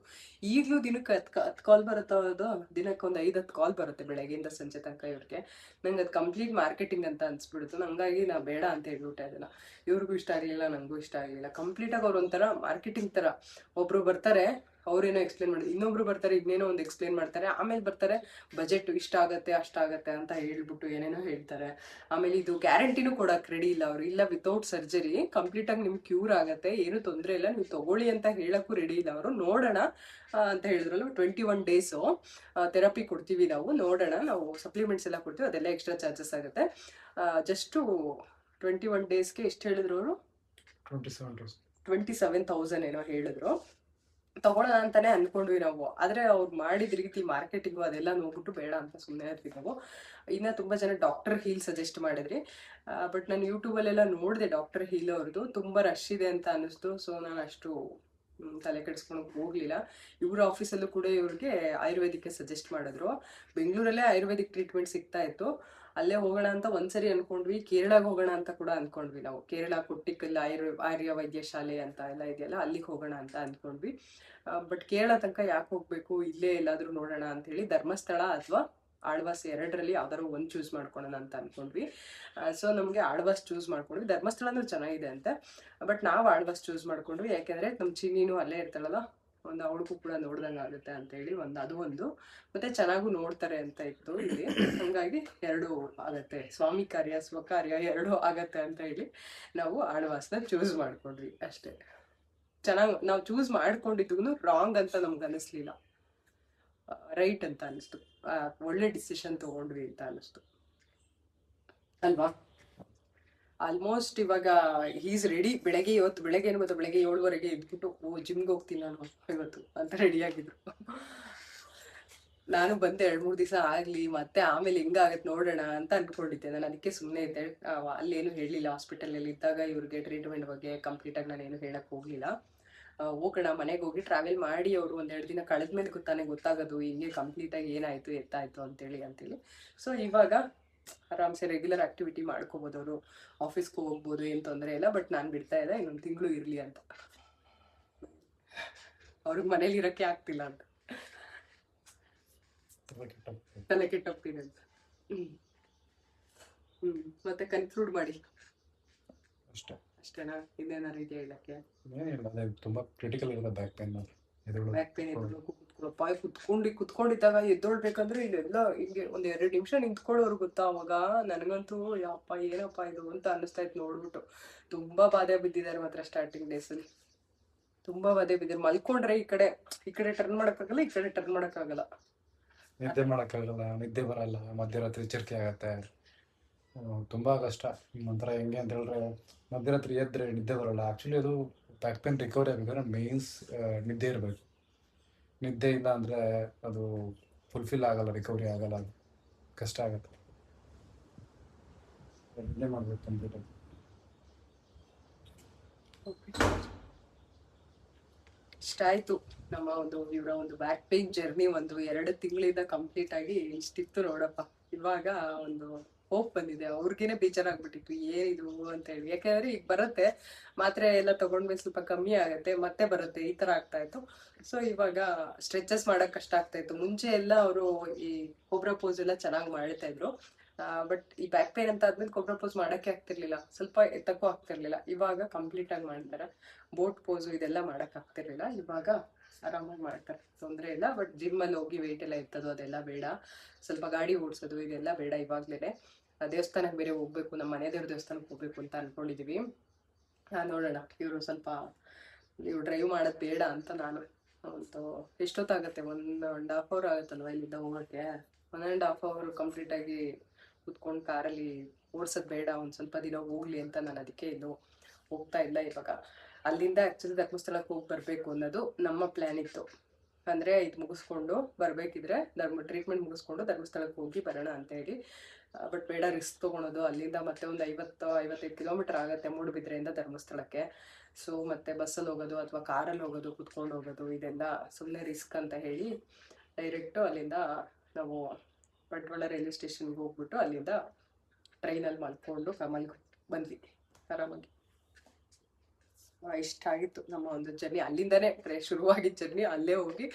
ಈಗಲೂ ದಿನಕ್ಕೆ 10 ಕಾಲ್ ಬರುತ್ತೆ, ಅದು ದಿನಕ್ಕೆ ಒಂದು 5-10 ಕಾಲ್ ಬರುತ್ತೆ ಬೆಳಗ್ಗೆಯಿಂದ ಸಂಜೆ ತನಕ ಇವ್ರಿಗೆ. ನಂಗೆ ಅದು ಕಂಪ್ಲೀಟ್ ಮಾರ್ಕೆಟಿಂಗ್ ಅಂತ ಅನ್ಸ್ಬಿಡ್ತು. ಹಂಗಾಗಿ ನಾ ಬೇಡ ಅಂತ ಹೇಳ್ಬಿಟ್ಟೆ ಅದನ್ನ. ಇವ್ರಿಗೂ ಇಷ್ಟ ಆಗಲಿಲ್ಲ, ನನಗೂ ಇಷ್ಟ ಆಗಲಿಲ್ಲ. ಕಂಪ್ಲೀಟ್ ಆಗಿ ಅವ್ರು ಒಂಥರ ಮಾರ್ಕೆಟಿಂಗ್ ತರ, ಒಬ್ರು ಬರ್ತಾರೆ ಅವ್ರೇನೋ ಎಕ್ಸ್ಪ್ಲೇನ್ ಮಾಡಿ, ಇನ್ನೊಬ್ರು ಬರ್ತಾರೆ ಇನ್ನೇನೋ ಒಂದು ಎಕ್ಸ್ಪ್ಲೇನ್ ಮಾಡ್ತಾರೆ, ಆಮೇಲೆ ಬರ್ತಾರೆ ಬಜೆಟ್ ಇಷ್ಟ ಆಗತ್ತೆ ಅಷ್ಟಾಗತ್ತೆ ಅಂತ ಹೇಳ್ಬಿಟ್ಟು ಏನೇನೋ ಹೇಳ್ತಾರೆ. ಆಮೇಲೆ ಇದು ಗ್ಯಾರಂಟಿನೂ ಕೊಡಕ್ಕೆ ರೆಡಿ ಇಲ್ಲ ಅವರು. ಇಲ್ಲ ವಿತೌಟ್ ಸರ್ಜರಿ ಕಂಪ್ಲೀಟ್ ಆಗಿ ನಿಮ್ಗೆ ಕ್ಯೂರ್ ಆಗತ್ತೆ, ಏನು ತೊಂದರೆ ಇಲ್ಲ, ನೀವು ತಗೊಳ್ಳಿ ಅಂತ ಹೇಳಕ್ಕೂ ರೆಡಿ ಇಲ್ಲ ಅವರು. ನೋಡೋಣ ಅಂತ ಹೇಳಿದ್ರಲ್ಲ, 21 days ಥೆರಪಿ ಕೊಡ್ತೀವಿ ನಾವು, ನೋಡೋಣ, ನಾವು ಸಪ್ಲಿಮೆಂಟ್ಸ್ ಎಲ್ಲ ಕೊಡ್ತೀವಿ, ಅದೆಲ್ಲ ಎಕ್ಸ್ಟ್ರಾ ಚಾರ್ಜಸ್ ಆಗುತ್ತೆ. ಜಸ್ಟು 21 daysಗೆ ಎಷ್ಟು ಹೇಳಿದ್ರು ಅವರು? 27,000 ಏನೋ ಹೇಳಿದ್ರು. ತಗೊಳ್ಳೋಣ ಅಂತಾನೆ ಅನ್ಕೊಂಡ್ವಿ ನಾವು. ಆದ್ರೆ ಅವ್ರು ಮಾಡಿದ ರೀತಿ ಮಾರ್ಕೆಟಿಂಗು ಅದೆಲ್ಲ ನೋಡ್ಬಿಟ್ಟು ಬೇಡ ಅಂತ ಸುಮ್ಮನೆ ಇರ್ತೀವಿ ನಾವು. ಇನ್ನ ತುಂಬಾ ಜನ ಡಾಕ್ಟರ್ ಹೀಲ್ ಸಜೆಸ್ಟ್ ಮಾಡಿದ್ರಿ. ಬಟ್ ನಾನು ಯೂಟ್ಯೂಬಲ್ಲೆಲ್ಲ ನೋಡಿದೆ ಡಾಕ್ಟರ್ ಹೀಲ್ ಅವ್ರದ್ದು, ತುಂಬಾ ರಶ್ ಇದೆ ಅಂತ ಅನಿಸ್ತು. ಸೊ ನಾನು ಅಷ್ಟು ತಲೆ ಕೆಡಿಸ್ಕೊಳಕ್ ಹೋಗ್ಲಿಲ್ಲ. ಇವ್ರ ಆಫೀಸಲ್ಲೂ ಕೂಡ ಇವ್ರಿಗೆ ಆಯುರ್ವೇದಿಕ್ಕೆ ಸಜೆಸ್ಟ್ ಮಾಡಿದ್ರು. ಬೆಂಗಳೂರಲ್ಲೇ ಆಯುರ್ವೇದಿಕ್ ಟ್ರೀಟ್ಮೆಂಟ್ ಸಿಗ್ತಾ ಇತ್ತು, ಅಲ್ಲೇ ಹೋಗೋಣ ಅಂತ ಒಂದ್ಸರಿ ಅನ್ಕೊಂಡ್ವಿ. ಕೇರಳಾಗ ಹೋಗೋಣ ಅಂತ ಕೂಡ ಅನ್ಕೊಂಡ್ವಿ ನಾವು. ಕೇರಳ ಕೊಟ್ಟಿಕಲ್ ಆರ್ಯ ವೈದ್ಯಶಾಲೆ ಅಂತ ಎಲ್ಲ ಇದೆಯಲ್ಲ, ಅಲ್ಲಿಗೆ ಹೋಗೋಣ ಅಂತ ಅನ್ಕೊಂಡ್ವಿ. ಬಟ್ ಕೇರಳ ತನಕ ಯಾಕೆ ಹೋಗ್ಬೇಕು, ಇಲ್ಲೇ ಎಲ್ಲಾದ್ರೂ ನೋಡೋಣ ಅಂತ ಹೇಳಿ ಧರ್ಮಸ್ಥಳ ಅಥವಾ ಆಳ್ವಾಸ್ ಎರಡರಲ್ಲಿ ಯಾವ್ದಾದ್ರು ಒಂದು ಚೂಸ್ ಮಾಡ್ಕೊಳ್ಳೋಣ ಅಂತ ಅನ್ಕೊಂಡ್ವಿ. ಸೊ ನಮಗೆ ಆಳ್ವಾಸ್ ಚೂಸ್ ಮಾಡ್ಕೊಂಡ್ವಿ. ಧರ್ಮಸ್ಥಳನೂ ಚೆನ್ನಾಗಿದೆ ಅಂತೆ, ಬಟ್ ನಾವು ಆಳ್ವಾಸ್ ಚೂಸ್ ಮಾಡ್ಕೊಂಡ್ವಿ. ಯಾಕೆಂದ್ರೆ ನಮ್ಮ ಚಿನ್ನಿನೂ ಅಲ್ಲೇ ಇರ್ತಾಳಲ್ಲ, ಒಂದು ಅವಳಿಗೂ ಕೂಡ ನೋಡ್ದಂಗೆ ಆಗುತ್ತೆ ಅಂತ ಹೇಳಿ ಅದು ಒಂದು, ಮತ್ತೆ ಚೆನ್ನಾಗೂ ನೋಡ್ತಾರೆ ಅಂತ ಇತ್ತು ಇಲ್ಲಿ. ಹಂಗಾಗಿ 2 ಆಗತ್ತೆ, ಸ್ವಾಮಿ ಕಾರ್ಯ ಸ್ವಕಾರ್ಯ 2 ಆಗತ್ತೆ ಅಂತ ಹೇಳಿ ನಾವು ಆಳ್ವಾಸ್ನ ಚೂಸ್ ಮಾಡ್ಕೊಂಡ್ವಿ ಅಷ್ಟೇ. ಚೆನ್ನಾಗಿ ನಾವು ಚೂಸ್ ಮಾಡ್ಕೊಂಡಿದ್ದು ರಾಂಗ್ ಅಂತ ನಮ್ಗೆ ಅನಿಸ್ಲಿಲ್ಲ, ರೈಟ್ ಅಂತ ಅನಿಸ್ತು. ಒಳ್ಳೆ ಡಿಸಿಷನ್ ತಗೊಂಡ್ವಿ ಅಂತ ಅನಿಸ್ತು ಅಲ್ವಾ. ಆಲ್ಮೋಸ್ಟ್ ಇವಾಗ ಈಸ್ ರೆಡಿ. ಇವತ್ತು ಬೆಳಗ್ಗೆ ಏನು ಗೊತ್ತಾ, ಬೆಳಗ್ಗೆ 7 ಎದ್ಬಿಟ್ಟು ಜಿಮ್ಗೆ ಹೋಗ್ತೀನಿ ನಾನು ಇವತ್ತು ಅಂತ ರೆಡಿ ಆಗಿದ್ರು. ನಾನು ಬಂದೆ 2-3 ದಿವಸ ಆಗ್ಲಿ, ಮತ್ತೆ ಆಮೇಲೆ ಹೆಂಗಾಗತ್ತೆ ನೋಡೋಣ ಅಂತ ಅನ್ಕೊಂಡಿದ್ದೆ. ನಾನು ಅದಕ್ಕೆ ಸುಮ್ಮನೆ ಇದ್ದೆ. ಅಲ್ಲೇನು ಹೇಳಲಿಲ್ಲ, ಹಾಸ್ಪಿಟಲಲ್ಲಿ ಇದ್ದಾಗ ಇವ್ರಿಗೆ ಟ್ರೀಟ್ಮೆಂಟ್ ಬಗ್ಗೆ ಕಂಪ್ಲೀಟ್ ಆಗಿ ನಾನೇನು ಹೇಳಕ್ ಹೋಗ್ಲಿಲ್ಲ. ಹೋಗೋಣ ಮನೆಗೆ ಹೋಗಿ ಟ್ರಾವೆಲ್ ಮಾಡಿ ಅವರು 1-2 ದಿನ ಕಳೆದ್ಮೇಲೆ ಗೊತ್ತಾಗೋದು ಹಿಂಗೆ ಕಂಪ್ಲೀಟ್ ಆಗಿ ಏನಾಯ್ತು ಎತ್ತಾಯ್ತು ಅಂತೇಳಿ. ಸೊ ಇವಾಗ ಆರಾಮ್ಸೆ ರೆಗ್ಯುಲರ್ ಆಕ್ಟಿವಿಟಿ ಮಾಡ್ಕೋಬೋದು, ಅವರು ಆಫೀಸ್ಗೆ ಹೋಗ್ಬೋದು, ಏನು ತೊಂದರೆ ಇಲ್ಲ. ಬಟ್ ನಾನು ಬಿಡ್ತಾ ಇದ್ದೆ, ಇನ್ನೊಂದು ತಿಂಗಳು ಇರಲಿ ಅಂತ. ಅವ್ರಿಗೆ ಮನೇಲಿ ಇರೋಕ್ಕೆ ಆಗ್ತಿಲ್ಲ ಅಂತ ತಲೆ ಕೆಟ್ಟೋಗ್ತೀನಿ ಅಂತ. ಮತ್ತೆ ಕನ್ಕ್ಲೂಡ್ ಮಾಡಿ ಅಷ್ಟೇನಾ? ಇನ್ನೇನಾರು ಇದೆಯಾ ಹೇಳಕ್ಕೆ? ತುಂಬಾ ಕ್ರಿಟಿಕಲ್ ಇರೋದು ಬ್ಯಾಕ್ ಪೇನ್ ಕುತ್ಕೊಂಡಿದ್ದಾಗ ಎದ್ದೊಳ್ಬೇಕಂದ್ರೆ ಇಲ್ಲೆಲ್ಲ ಹಿಂಗೆ 1-2 ನಿಮಿಷ ನಿಂತ್ಕೊಳ್ಳೋರು ಗೊತ್ತಾ. ಅವಾಗ ನನಗಂತೂ ಯಪ್ಪ ಏನಪ್ಪ ಇದು ಅಂತ ಅನ್ನಿಸ್ತಾ ಇತ್ತು ನೋಡ್ಬಿಟ್ಟು. ತುಂಬಾ ಬಾಧೆ ಬಿದ್ದಿದ್ದಾರೆ ಮಾತ್ರ ಸ್ಟಾರ್ಟಿಂಗ್ ಡೇಸಲ್ಲಿ, ತುಂಬಾ ಬಾಧೆ ಬಿದ್ದಿದ್ದಾರೆ. ಮಲ್ಕೊಂಡ್ರೆ ಈ ಕಡೆ ಟರ್ನ್ ಮಾಡೋಕ್ಕಾಗಲ್ಲ, ಈ ಕಡೆ ಟರ್ನ್ ಮಾಡೋಕ್ಕಾಗಲ್ಲ, ನಿದ್ದೆ ಮಾಡೋಕ್ಕಾಗಲ್ಲ, ನಿದ್ದೆ ಬರಲ್ಲ, ಮಧ್ಯರಾತ್ರಿ ಎಚ್ಚರಿಕೆ ಆಗತ್ತೆ, ತುಂಬ ಕಷ್ಟ. ಒಂಥರ ಹೆಂಗೆ ಅಂತ ಹೇಳಿದ್ರೆ ಮಧ್ಯರಾತ್ರಿ ಎದ್ದರೆ ನಿದ್ದೆ ಬರೋಲ್ಲ. ಆ್ಯಕ್ಚುಲಿ ಅದು ಬ್ಯಾಕ್ ಪೇನ್ ರಿಕವರಿ ಆಗಬೇಕಾದ್ರೆ ಮೇನ್ಸ್ ನಿದ್ದೆ ಇರಬೇಕು. ನಿದ್ದೆ ಇಲ್ಲ ಅಂದರೆ ಅದು ಫುಲ್ಫಿಲ್ ಆಗಲ್ಲ, ರಿಕವರಿ ಆಗಲ್ಲ, ಅದು ಕಷ್ಟ ಆಗುತ್ತೆ. ನಿದ್ದೆ ಮಾಡಬೇಕು ಕಂಪ್ಲೀಟಾಗಿ. ಇಷ್ಟ ಆಯ್ತು ನಮ್ಮ ಒಂದು ಇವರ ಒಂದು ಬ್ಯಾಕ್ ಪೇನ್ ಜರ್ನಿ ಒಂದು 2 ತಿಂಗಳಿಂದ ಕಂಪ್ಲೀಟ್ ಆಗಿ ಇಷ್ಟಿತ್ತು ನೋಡಪ್ಪ. ಇವಾಗ ಒಂದು ಹೋಪ್ ಬಂದಿದೆ. ಅವ್ರಿಗೇನೆ ಬೇಜಾರಾಗ್ಬಿಟ್ಟಿತ್ತು ಏನಿದು ಅಂತ ಹೇಳಿ. ಯಾಕಂದ್ರೆ ಈಗ ಬರುತ್ತೆ ಮಾತ್ರೆ ಎಲ್ಲ ತಗೊಂಡ್ಮೇಲೆ ಸ್ವಲ್ಪ ಕಮ್ಮಿ ಆಗತ್ತೆ, ಮತ್ತೆ ಬರುತ್ತೆ, ಈ ತರ ಆಗ್ತಾ ಇತ್ತು. ಸೊ ಇವಾಗ ಸ್ಟ್ರೆಚಸ್ ಮಾಡಕ್ ಕಷ್ಟ ಆಗ್ತಾ ಇತ್ತು. ಮುಂಚೆ ಎಲ್ಲ ಅವರು ಈ ಕೊಬ್ರಾ ಪೋಸ್ ಎಲ್ಲ ಚೆನ್ನಾಗಿ ಮಾಡ್ತಾ ಇದ್ರು. ಬಟ್ ಈ ಬ್ಯಾಕ್ ಪೇನ್ ಅಂತ ಆದ್ಮೇಲೆ ಕೊಬ್ರಾ ಪೋಸ್ ಮಾಡಕ್ಕೆ ಆಗ್ತಿರ್ಲಿಲ್ಲ, ಸ್ವಲ್ಪ ಎತ್ತಕ್ಕೂ ಆಗ್ತಿರ್ಲಿಲ್ಲ. ಇವಾಗ ಕಂಪ್ಲೀಟ್ ಆಗಿ ಮಾಡ್ತಾರೆ. ಬೋಟ್ ಪೋಸು ಇದೆಲ್ಲ ಮಾಡಕ್ ಆಗ್ತಿರ್ಲಿಲ್ಲ, ಇವಾಗ ಆರಾಮಾಗಿ ಮಾಡ್ತಾರೆ, ತೊಂದರೆ ಇಲ್ಲ. ಬಟ್ ಜಿಮ್ ಅಲ್ಲಿ ಹೋಗಿ ವೆಯ್ಟ್ ಎಲ್ಲ ಎತ್ತದು ಅದೆಲ್ಲ ಬೇಡ, ಸ್ವಲ್ಪ ಗಾಡಿ ಓಡಿಸೋದು ಇದೆಲ್ಲ ಬೇಡ ಇವಾಗ್ಲೇನೆ. ದೇವಸ್ಥಾನಕ್ಕೆ ಬೇರೆ ಹೋಗ್ಬೇಕು, ನಮ್ಮ ಮನೆ ದೇವ್ರ ದೇವಸ್ಥಾನಕ್ಕೆ ಹೋಗ್ಬೇಕು ಅಂತ ಅನ್ಕೊಂಡಿದೀವಿ. ನೋಡೋಣ. ಇವರು ಸ್ವಲ್ಪ ನೀವು ಡ್ರೈವ್ ಮಾಡೋದು ಬೇಡ ಅಂತ ನಾನು ಒಂದು ಎಷ್ಟೊತ್ತಾಗತ್ತೆ, 1.5 ಅವರ್ ಆಗುತ್ತಲ್ವ ಇಲ್ಲಿಂದ ಹೋಗೋಕ್ಕೆ. 1.5 ಅವರ್ ಕಂಪ್ಲೀಟ್ ಆಗಿ ಕುತ್ಕೊಂಡು ಕಾರಲ್ಲಿ ಓಡ್ಸೋದು ಬೇಡ, ಒಂದು ಸ್ವಲ್ಪ ದಿನ ಹೋಗ್ಲಿ ಅಂತ ನಾನು ಅದಕ್ಕೆ ಇನ್ನು ಹೋಗ್ತಾ ಇಲ್ಲ ಇವಾಗ. ಅಲ್ಲಿಂದ ಆ್ಯಕ್ಚುಲಿ ಧರ್ಮಸ್ಥಳಕ್ಕೆ ಹೋಗಿ ಬರಬೇಕು ಅನ್ನೋದು ನಮ್ಮ ಪ್ಲ್ಯಾನ್ ಇತ್ತು. ಅಂದರೆ ಇದು ಮುಗಿಸ್ಕೊಂಡು ಬರಬೇಕಿದ್ರೆ ಟ್ರೀಟ್ಮೆಂಟ್ ಮುಗಿಸ್ಕೊಂಡು ಧರ್ಮಸ್ಥಳಕ್ಕೆ ಹೋಗಿ ಬರೋಣ ಅಂತ ಹೇಳಿ. ಬಟ್ ಬೇಡ, ರಿಸ್ಕ್ ತೊಗೊಳೋದು. ಅಲ್ಲಿಂದ ಮತ್ತೆ ಒಂದು 50-55 ಕಿಲೋಮೀಟರ್ ಆಗುತ್ತೆ ಮೂಡುಬಿದ್ರೆಯಿಂದ ಧರ್ಮಸ್ಥಳಕ್ಕೆ. ಸೊ ಮತ್ತೆ ಬಸ್ಸಲ್ಲಿ ಹೋಗೋದು ಅಥವಾ ಕಾರಲ್ಲಿ ಹೋಗೋದು, ಕುತ್ಕೊಂಡು ಹೋಗೋದು, ಇದೆಲ್ಲ ಸುಮ್ಮನೆ ರಿಸ್ಕ್ ಅಂತ ಹೇಳಿ ಡೈರೆಕ್ಟು ಅಲ್ಲಿಂದ ನಾವು ಬಂಟ್ವಾಳ ರೈಲ್ವೆ ಸ್ಟೇಷನ್ಗೆ ಹೋಗ್ಬಿಟ್ಟು ಅಲ್ಲಿಂದ ಟ್ರೈನಲ್ಲಿ ಮಲ್ಕೊಂಡು ಬಂದ್ವಿ ಆರಾಮಾಗಿ. ಇಷ್ಟ ಆಗಿತ್ತು ನಮ್ಮ ಒಂದು ಜರ್ನಿ. ಅಲ್ಲಿಂದನೇ ಶುರುವಾಗಿದ್ದ ಜರ್ನಿ, ಅಲ್ಲೇ ಹೋಗಿ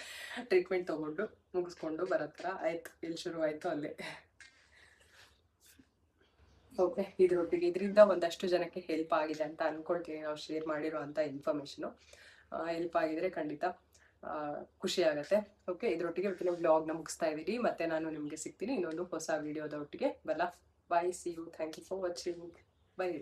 ಟ್ರೀಟ್ಮೆಂಟ್ ತೊಗೊಂಡು ಮುಗಿಸ್ಕೊಂಡು ಬರೋ ಥರ ಆಯ್ತು. ಎಲ್ಲಿ ಶುರು ಆಯಿತು ಅಲ್ಲೇ. ಓಕೆ, ಇದರಿಂದ ಒಂದಷ್ಟು ಜನಕ್ಕೆ ಹೆಲ್ಪ್ ಆಗಿದೆ ಅಂತ ಅನ್ಕೊಳ್ತೀನಿ. ನಾವು ಶೇರ್ ಮಾಡಿರೋ ಅಂಥ ಇನ್ಫಾರ್ಮೇಷನು ಹೆಲ್ಪ್ ಆಗಿದ್ರೆ ಖಂಡಿತ ಖುಷಿ ಆಗುತ್ತೆ. ಓಕೆ, ಇದರೊಟ್ಟಿಗೆ ಇವತ್ತಿನ ವ್ಲಾಗ್ನ ಮುಗಿಸ್ತಾ ಇದ್ದೀರಿ. ಮತ್ತೆ ನಾನು ನಿಮಗೆ ಸಿಗ್ತೀನಿ ಇನ್ನೊಂದು ಹೊಸ ವಿಡಿಯೋದ ಒಟ್ಟಿಗೆ. Bye, see you, thank you for watching. By.